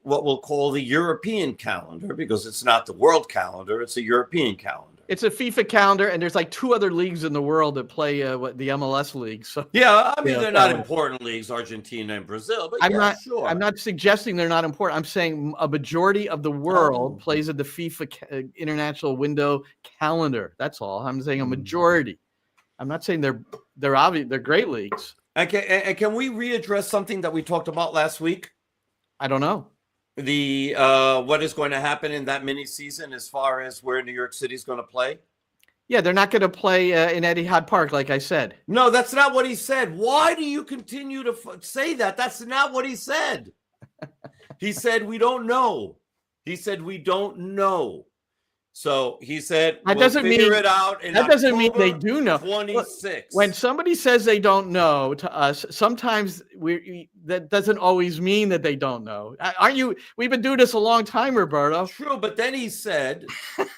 what we'll call the European calendar, because it's not the world calendar, it's a European calendar. It's a FIFA calendar, and there's like 2 other leagues in the world that play the MLS league. So yeah, I mean, they're not important leagues, Argentina and Brazil, but I'm not suggesting they're not important. I'm saying a majority of the world plays in the FIFA international window calendar. That's all. I'm saying a majority. I'm not saying they're obvious. They're great leagues. And can we readdress something that we talked about last week? I don't know. The what is going to happen in that mini season as far as where New York City is going to play? Yeah, they're not going to play in Etihad Park, like I said. No, that's not what he said. Why do you continue to say that? That's not what he said. He said, we don't know. He said, we don't know. So he said, that we'll doesn't figure mean it out in that October doesn't mean they do know. 26. When somebody says they don't know to us, sometimes that doesn't always mean that they don't know. Aren't you? We've been doing this a long time, Roberto. True, but then he said,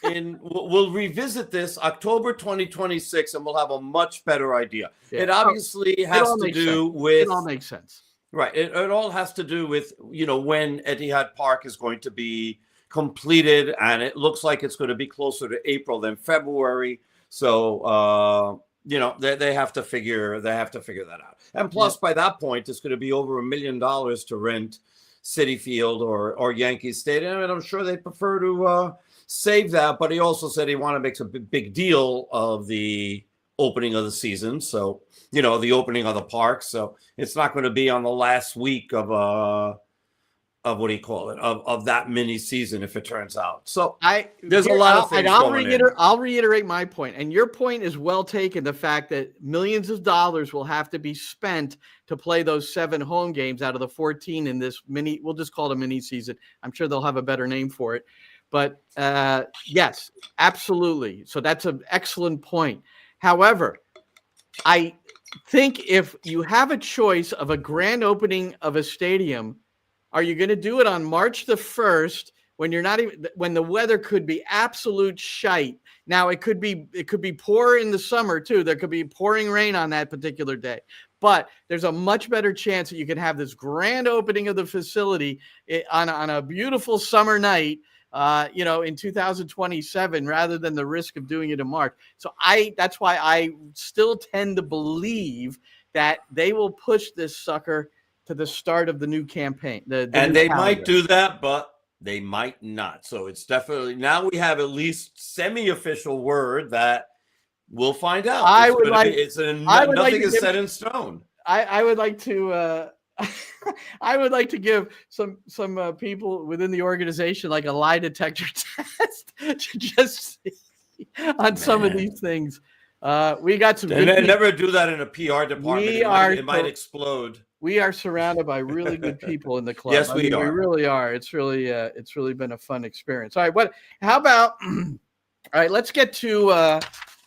we'll revisit this October 2026, and we'll have a much better idea. Yeah. It obviously has to do with. It all makes sense, right? It all has to do with when Etihad Park is going to be completed, and it looks like it's going to be closer to April than February. So they have to figure that out. And plus, by that point, it's going to be over $1 million to rent Citi Field or Yankee Stadium, and I'm sure they prefer to save that. But he also said he wanted to make a big deal of the opening of the season, so the opening of the park. So it's not going to be on the last week of what do you call it, of that mini season, if it turns out. So there's a lot of things going in. I'll reiterate my point, and your point is well taken. The fact that millions of dollars will have to be spent to play those 7 home games out of the 14 in this mini. We'll just call it a mini season. I'm sure they'll have a better name for it, but yes, absolutely. So that's an excellent point. However, I think if you have a choice of a grand opening of a stadium, are you going to do it on March the 1st when the weather could be absolute shite? Now it could be poor in the summer too. There could be pouring rain on that particular day, but there's a much better chance that you can have this grand opening of the facility on a beautiful summer night, in 2027, rather than the risk of doing it in March. So that's why I still tend to believe that they will push this sucker to the start of the new campaign. And they might do that, but they might not. So it's definitely, now we have at least semi-official word that we'll find out. Nothing is set in stone. I would like to I would like to give some people within the organization like a lie detector test to just see on some of these things. We got some. And never do that in a PR department. It might explode. We are surrounded by really good people in the club. Yes, we are. We really are. It's really been a fun experience. All right, how about? All right, let's get to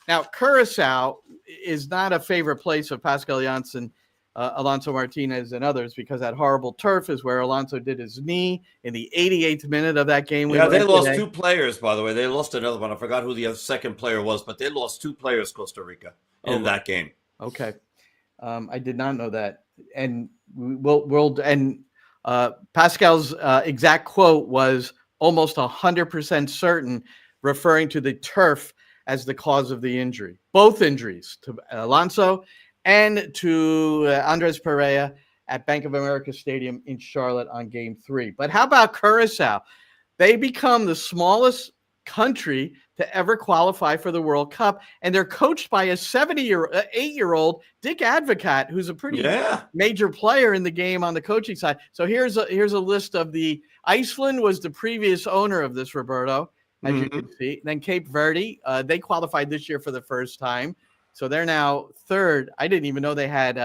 now. Curacao is not a favorite place of Pascal Janssen, Alonso Martinez, and others, because that horrible turf is where Alonso did his knee in the 88th minute of that game. They lost 2 players, by the way. They lost another one. I forgot who the second player was, but they lost 2 players, Costa Rica, in that game. Okay, I did not know that. And Pascal's exact quote was almost 100% certain, referring to the turf as the cause of the injury. Both injuries, to Alonso and to Andres Pereira at Bank of America Stadium in Charlotte on Game 3. But how about Curacao? They become the smallest country to ever qualify for the World Cup, and they're coached by a 8-year-old Dick Advocat, who's a pretty major player in the game on the coaching side. So here's a list of Iceland was the previous owner of this, Roberto, as you can see. Then Cape Verde, they qualified this year for the first time, so they're now 3rd. I didn't even know they had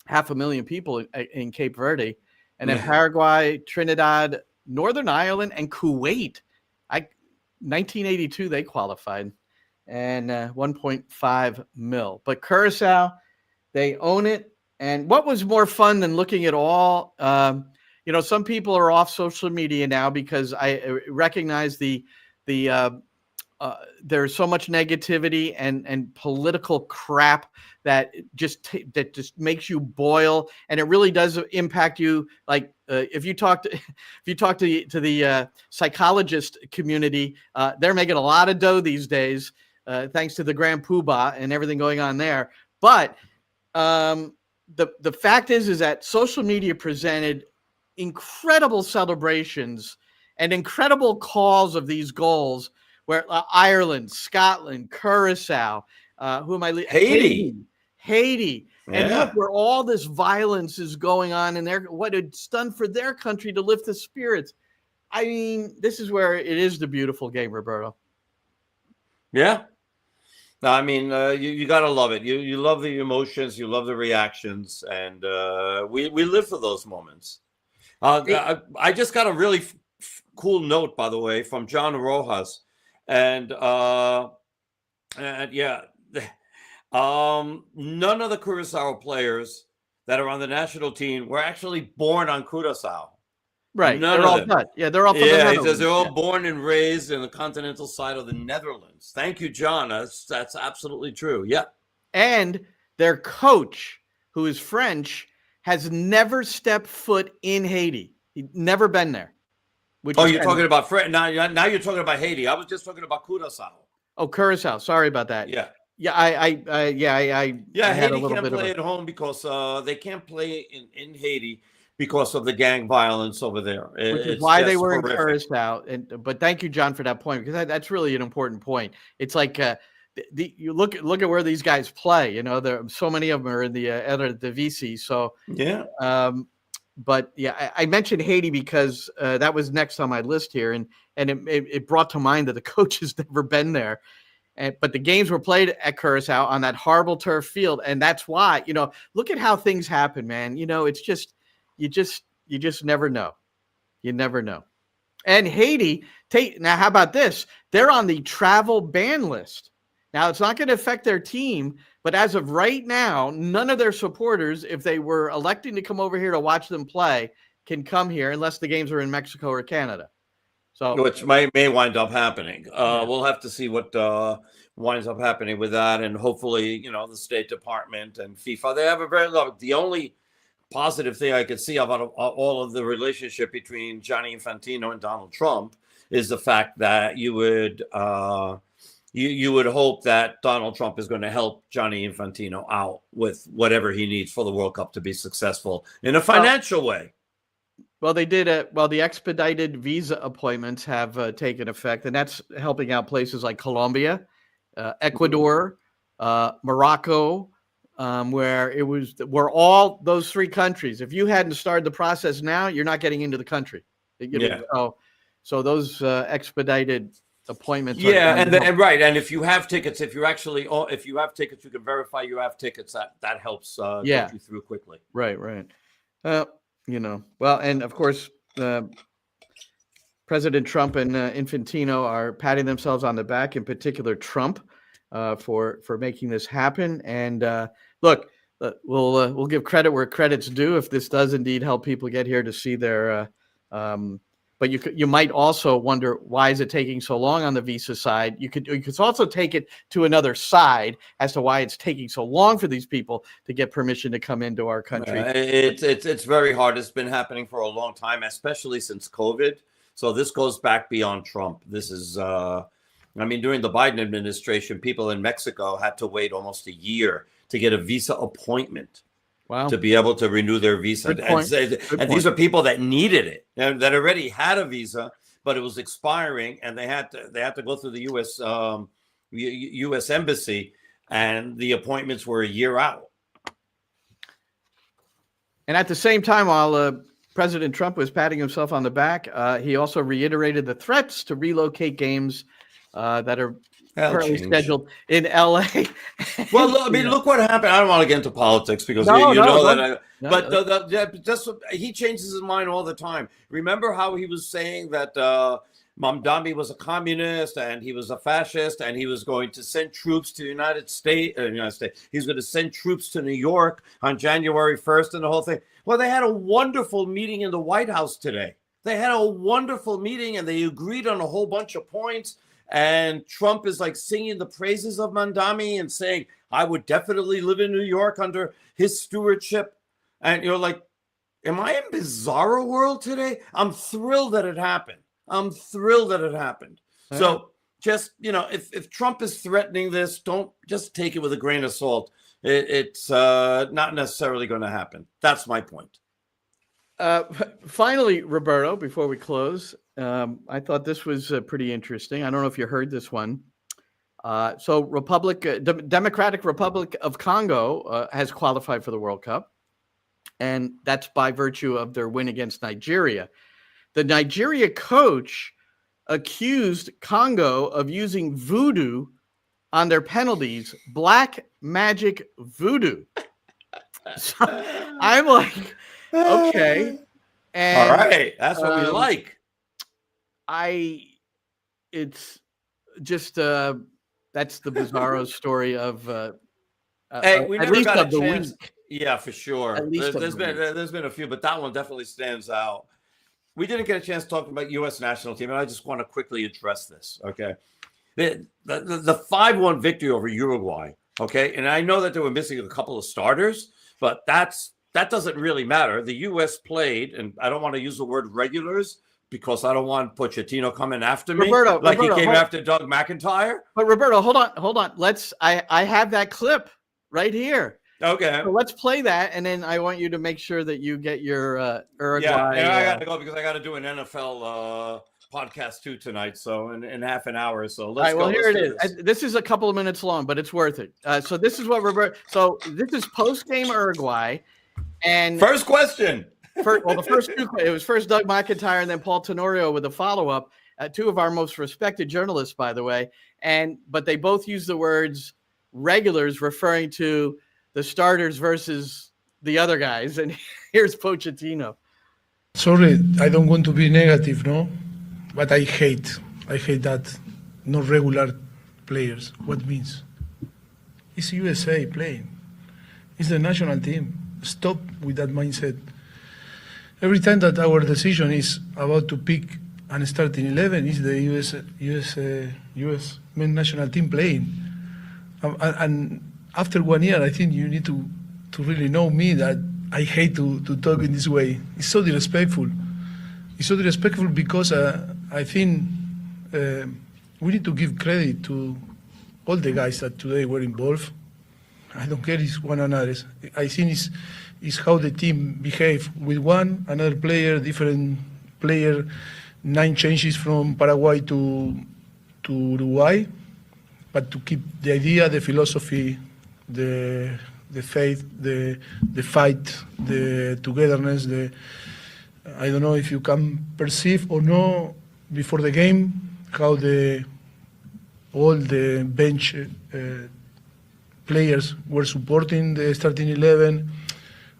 500,000 people in Cape Verde. And then Paraguay, Trinidad, Northern Ireland, and Kuwait. 1982 they qualified, and 1.5 mil. But Curacao, They own it. And what was more fun than looking at all? Some people are off social media now because I recognize there's so much negativity and political crap that just makes you boil, and it really does impact you. Like if you talk to the psychologist community, they're making a lot of dough these days, thanks to the Grand Poobah and everything going on there. But the fact is that social media presented incredible celebrations and incredible calls of these goals where Ireland, Scotland, Curacao, who am I? Haiti. And look where all this violence is going on and what it's done for their country to lift the spirits. I mean, this is where it is the beautiful game, Roberto. Yeah. I mean, you got to love it. You love the emotions, you love the reactions, and we live for those moments. I just got a really cool note, by the way, from John Rojas. And none of the Curacao players that are on the national team were actually born on Curacao. Right. None they're of all them. Dutch. Yeah, they're all from the Yeah, he Netherlands. says they're all born and raised in the continental side of the Netherlands. Thank you, John. That's absolutely true. Yeah. And their coach, who is French, has never stepped foot in Haiti. He'd never been there. You're talking about now you're talking about Haiti. I was just talking about Curacao. Oh, Curacao. Sorry about that. Yeah. Yeah, I had a Haiti little can't bit play at home because they can't play in Haiti because of the gang violence over there. Which is why they were in Curacao. But thank you, John, for that point, because that's really an important point. It's like you look at where these guys play. You know, there so many of them are in the VC. So yeah. But yeah, I mentioned Haiti because that was next on my list here, and it brought to mind that the coach has never been there. But the games were played at Curacao on that horrible turf field, and that's why, look at how things happen, man. It's just you just never know. You never know. And Haiti, now how about this? They're on the travel ban list. Now it's not going to affect their team, but as of right now, none of their supporters, if they were electing to come over here to watch them play, can come here unless the games are in Mexico or Canada. So, which may wind up happening. We'll have to see what winds up happening with that, and hopefully, the State Department and FIFA, they have the only positive thing I could see about all of the relationship between Gianni Infantino and Donald Trump is the fact that you would hope that Donald Trump is going to help Gianni Infantino out with whatever he needs for the World Cup to be successful in a financial way. Well, they did the expedited visa appointments have taken effect, and that's helping out places like Colombia, Ecuador, Morocco, where all those three countries, if you hadn't started the process now, you're not getting into the country. So those expedited appointments. Right. And if you have tickets, if you have tickets, you can verify you have tickets. That helps get you through quickly. Right. Well, and of course, President Trump and Infantino are patting themselves on the back, in particular Trump, for making this happen. And look, we'll give credit where credit's due if this does indeed help people get here to see their. But you might also wonder, why is it taking so long on the visa side? You could also take it to another side as to why it's taking so long for these people to get permission to come into our country. It's very hard. It's been happening for a long time, especially since COVID. So this goes back beyond Trump. This is, during the Biden administration, people in Mexico had to wait almost a year to get a visa appointment. Wow. To be able to renew their visa. And these are people that needed it, and that already had a visa, but it was expiring, and they had to go through the U.S. Embassy, and the appointments were a year out. And at the same time, while President Trump was patting himself on the back, he also reiterated the threats to relocate games that are currently scheduled in LA. Well, look what happened. I don't want to get into politics because he changes his mind all the time. Remember how he was saying that Mamdani was a communist and he was a fascist and he was going to send troops to the United States. He was going to send troops to New York on January 1st and the whole thing. Well, they had a wonderful meeting in the White House today. They had a wonderful meeting and they agreed on a whole bunch of points. And Trump is like singing the praises of Mamdani and saying, I would definitely live in New York under his stewardship. And you're like, am I in bizarro world today? I'm thrilled that it happened. So just, if Trump is threatening this, don't just take it with a grain of salt. It's not necessarily going to happen. That's my point. Finally, Roberto, before we close, I thought this was pretty interesting. I don't know if you heard this one. So Democratic Republic of Congo has qualified for the World Cup, and that's by virtue of their win against Nigeria. The Nigeria coach accused Congo of using voodoo on their penalties, black magic voodoo. So I'm like, okay. And, all right. That's what we like. It's just, that's the bizarro story of, hey, we never got a the chance. week. Yeah, for sure. There's been a few, but that one definitely stands out. We didn't get a chance to talk about U.S. national team, and I just want to quickly address this. Okay, the 5-1 victory over Uruguay. Okay, and I know that they were missing a couple of starters, but that doesn't really matter. The U.S. played, and I don't want to use the word regulars because I don't want Pochettino coming after me, Roberto, he came after Doug McIntyre. But Roberto, hold on. I have that clip right here. Okay. So let's play that, and then I want you to make sure that you get your Uruguay. Yeah, I got to go because I got to do an NFL podcast too tonight. So in half an hour or so. Let's go. Well, here it is. This is a couple of minutes long, but it's worth it. So this is what Roberto. So this is post-game Uruguay, and first question. The first two. It was first Doug McIntyre and then Paul Tenorio with a follow-up. Two of our most respected journalists, by the way, but they both use the words regulars, referring to the starters versus the other guys. And here's Pochettino. Sorry, I don't want to be negative, no? But I hate that no regular players. What means? It's USA playing. It's the national team. Stop with that mindset. Every time that our decision is about to pick and start in 11, is the US men's national team playing. And after 1 year, I think you need to really know me that I hate to talk in this way. It's so disrespectful. It's so disrespectful because I think we need to give credit to all the guys that today were involved. I don't care it's one another. I think it's how the team behave with another player, different player, 9 changes from Paraguay to Uruguay, but to keep the idea, the philosophy, the faith, the fight, the togetherness, I don't know if you can perceive or know before the game how all the bench players were supporting the starting 11.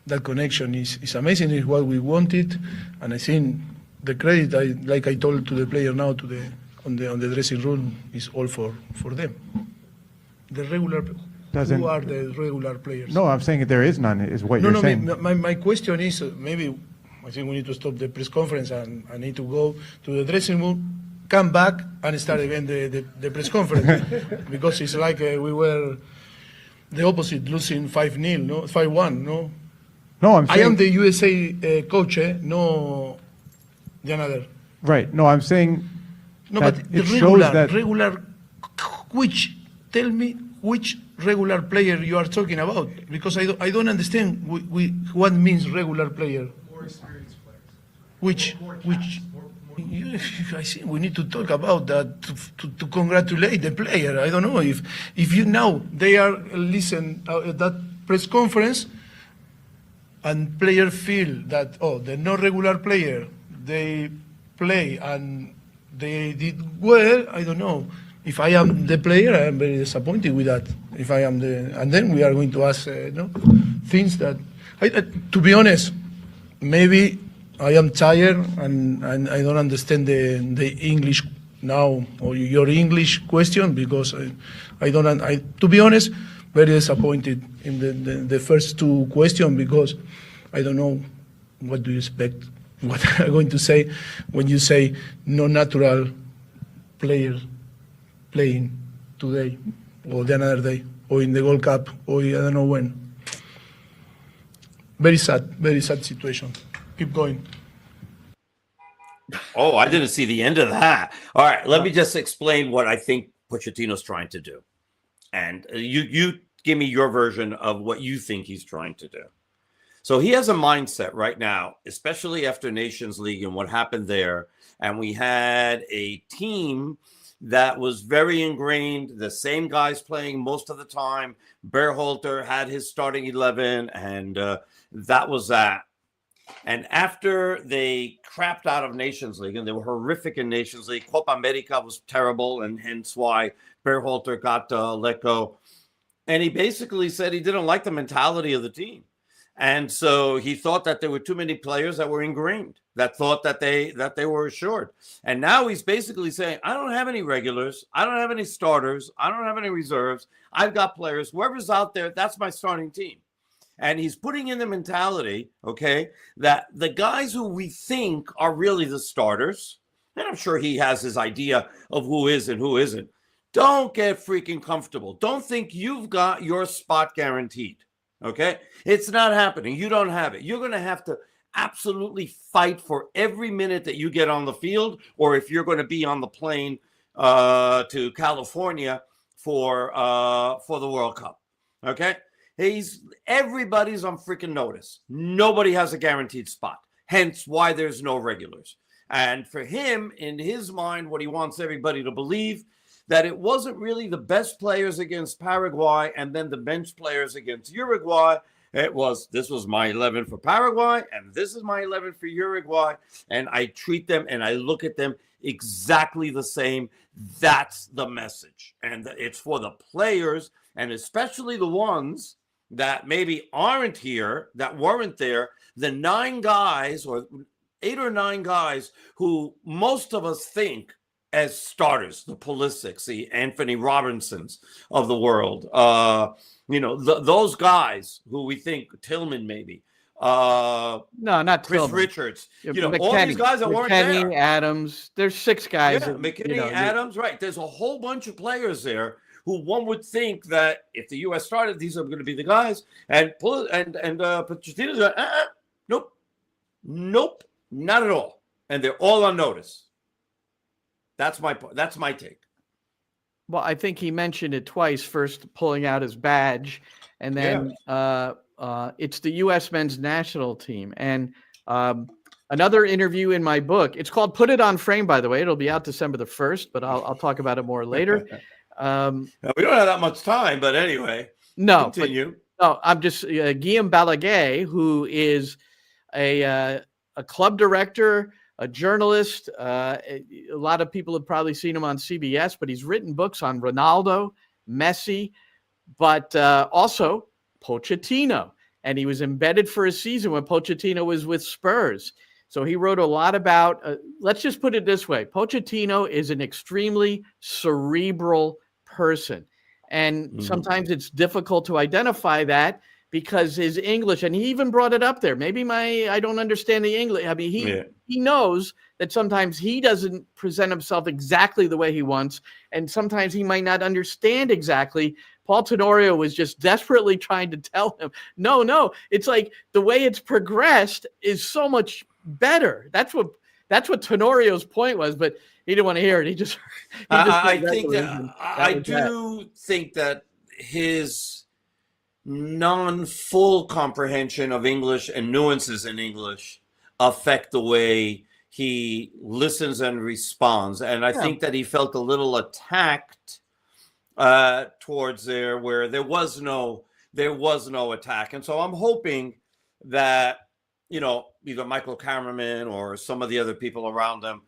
That connection is amazing. It's what we wanted, and I think the credit, like I told to the player now on the dressing room, is all for them. The regular. Who are the regular players? No, I'm saying there is none, is what you're saying. My question is, maybe I think we need to stop the press conference and I need to go to the dressing room, come back and start again the press conference. Because it's like we were the opposite, losing 5-0, no? 5-1, no? No, I'm saying... I am the USA coach, no the another. Right, no, I'm saying no, that but the it shows that... Tell me which regular player you are talking about, because I don't understand what means regular player. More experienced players. Which I think we need to talk about that to congratulate the player. I don't know if you now they are listen that press conference and player feel that the not regular player they play and they did well. I don't know. If I am the player, I am very disappointed with that. If I am and then we are going to ask things that, to be honest, maybe I am tired and I don't understand the English now, or your English question, because to be honest, very disappointed in the first two questions, because I don't know what do you expect, what I'm going to say when you say no natural players playing today or the another day or in the Gold Cup or I don't know when. Very sad situation. Keep going. Oh, I didn't see the end of that. All right, let me just explain what I think Pochettino's trying to do. And you give me your version of what you think he's trying to do. So he has a mindset right now, especially after Nations League and what happened there. And we had a team that was very ingrained, the same guys playing most of the time. Berhalter had his starting 11, and that was that. And after they crapped out of Nations League, and they were horrific in Nations League, Copa America was terrible, and hence why Berhalter got let go. And he basically said he didn't like the mentality of the team. And so he thought that there were too many players that were ingrained, that thought that they were assured. And now he's basically saying, I don't have any regulars. I don't have any starters. I don't have any reserves. I've got players. Whoever's out there, that's my starting team. And he's putting in the mentality, okay, that the guys who we think are really the starters, and I'm sure he has his idea of who is and who isn't, don't get freaking comfortable. Don't think you've got your spot guaranteed. Okay, it's not happening. You don't have it. You're going to have to absolutely fight for every minute that you get on the field, or if you're going to be on the plane to California for the World Cup. Okay, everybody's on freaking notice. Nobody has a guaranteed spot. Hence why there's no regulars. And for him, in his mind, what he wants everybody to believe, that it wasn't really the best players against Paraguay and then the bench players against Uruguay. This was my 11 for Paraguay, and this is my 11 for Uruguay. And I treat them and I look at them exactly the same. That's the message. And it's for the players, and especially the ones that maybe aren't here, that weren't there, the 9 guys or 8 or 9 guys who most of us think as starters, the Pulisics, the Anthony Robinsons of the world, those guys who we think, Tillman maybe, no, not Chris Tillman. Richards, McKennie, all these guys that weren't there. McKennie, Adams, there's 6 guys. Yeah, McKennie, Adams, right. There's a whole bunch of players there who one would think that if the U.S. started, these are going to be the guys. And Pochettino's like, nope, not at all. And they're all on notice. That's my take. Well, I think he mentioned it twice. First, pulling out his badge, and then it's the U.S. men's national team. And another interview in my book. It's called "Put It on Frame." By the way, it'll be out December the 1st, but I'll talk about it more later. We don't have that much time, but anyway. No, continue. I'm just Guillaume Balaguer, who is a club director, a journalist. A lot of people have probably seen him on CBS, but he's written books on Ronaldo, Messi, but also Pochettino. And he was embedded for a season when Pochettino was with Spurs. So he wrote a lot about, let's just put it this way. Pochettino is an extremely cerebral person. And sometimes it's difficult to identify that because his English, and he even brought it up there. Maybe I don't understand the English. I mean, he knows that sometimes he doesn't present himself exactly the way he wants, and sometimes he might not understand exactly. Paul Tenorio was just desperately trying to tell him, no, it's like the way it's progressed is so much better. That's what Tenorio's point was, but he didn't want to hear it. I do think that his non-full comprehension of English and nuances in English affect the way he listens and responds. And I think that he felt a little attacked towards there where there was no attack. And so I'm hoping that, either Michael Cameraman or some of the other people around him,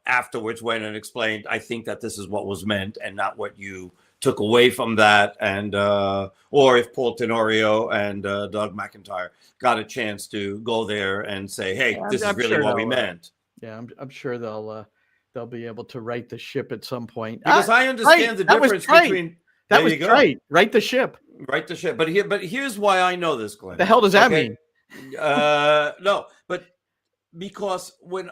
afterwards went and explained, I think that this is what was meant and not what you took away from that, and or if Paul Tenorio and Doug McIntyre got a chance to go there and say, "Hey, this is really what we meant." Yeah, I'm sure they'll be able to right the ship at some point. Because I understand the difference between that was great. Right the ship. Right the ship. But here's why I know this, Glenn. The hell does that mean? No, but because when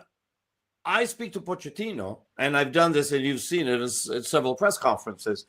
I speak to Pochettino, and I've done this, and you've seen it at several press conferences,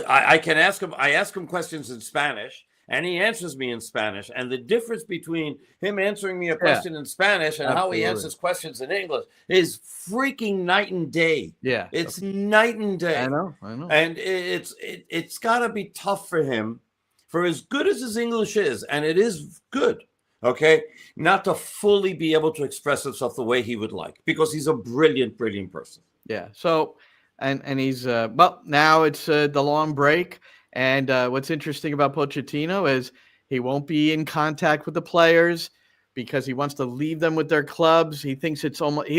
I can ask him. I ask him questions in Spanish, and he answers me in Spanish. And the difference between him answering me a question in Spanish and how he answers questions in English is freaking night and day. Yeah, it's night and day. I know. And it's got to be tough for him, for as good as his English is, and it is good. Okay, not to fully be able to express himself the way he would like, because he's a brilliant, brilliant person. Yeah. So, and he's well, now it's the long break, and what's interesting about Pochettino is he won't be in contact with the players because he wants to leave them with their clubs. He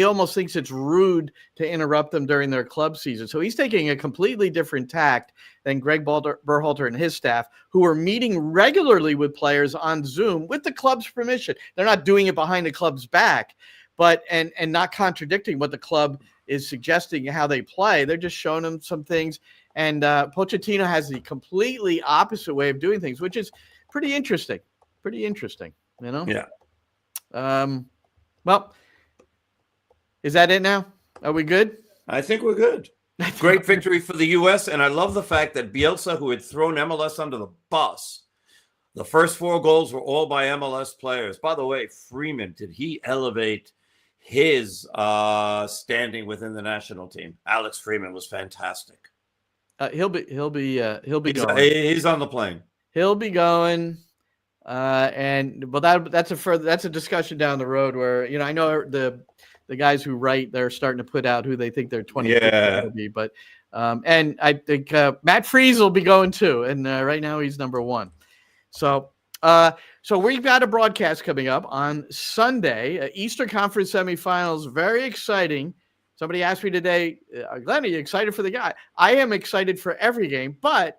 almost thinks it's rude to interrupt them during their club season. So he's taking a completely different tact than Greg Berhalter and his staff, who are meeting regularly with players on Zoom with the club's permission. They're not doing it behind the club's back, but and not contradicting what the club is suggesting how they play. They're just showing them some things. And Pochettino has the completely opposite way of doing things, which is pretty interesting. You know? Yeah. Well, is that it now? Are we good? I think we're good. Great victory for the U.S. And I love the fact that Bielsa, who had thrown MLS under the bus, the first 4 goals were all by MLS players. By the way, Freeman, did he elevate his standing within the national team? Alex Freeman was fantastic. He'll be going. He's on the plane. He'll be going. That's a discussion down the road where, I know the guys who write, they're starting to put out who they think their 20 will be, but and I think Matt Freese will be going too, and right now he's number 1. So we've got a broadcast coming up on Sunday, Eastern Conference semifinals. Very exciting. Somebody asked me today, Glenn, are you excited for the guy? I am excited for every game, but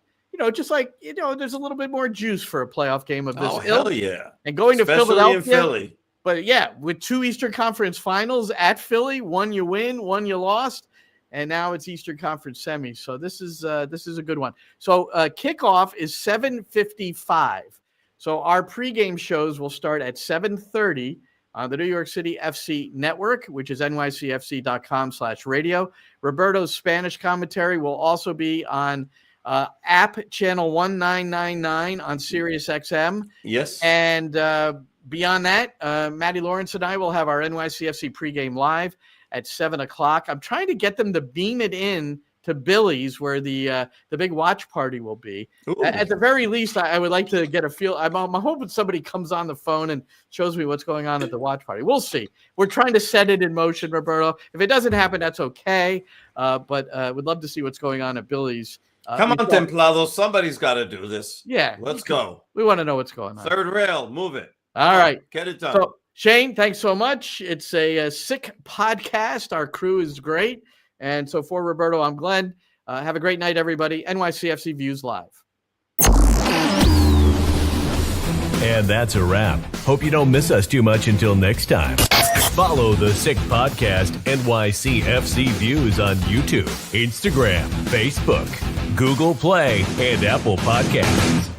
just like, there's a little bit more juice for a playoff game of this ilk. Hell yeah. And going especially to Philadelphia. In Philly. But yeah, with 2 Eastern Conference finals at Philly, 1 you win, 1 you lost, and now it's Eastern Conference semis. So this is a good one. So kickoff is 7:55. So our pregame shows will start at 7:30 on the New York City FC network, which is nycfc.com/radio. Roberto's Spanish commentary will also be on app channel 1999 on Sirius XM. Yes. And beyond that, Matty Lawrence and I will have our NYCFC pregame live at 7:00. I'm trying to get them to beam it in to Billy's, where the big watch party will be. At the very least, I would like to get a feel. I'm hoping somebody comes on the phone and shows me what's going on at the watch party. We'll see. We're trying to set it in motion, Roberto. If it doesn't happen, that's okay. But we'd love to see what's going on at Billy's. Come on, Templado. Somebody's got to do this. Yeah. Let's go. We want to know what's going on. Third rail. Move it. All right. Get it done. So, Shane, thanks so much. It's a sick podcast. Our crew is great. And so for Roberto, I'm Glenn. Have a great night, everybody. NYCFC Views Live. And that's a wrap. Hope you don't miss us too much until next time. Follow the Sick Podcast NYCFC Views on YouTube, Instagram, Facebook, Google Play, and Apple Podcasts.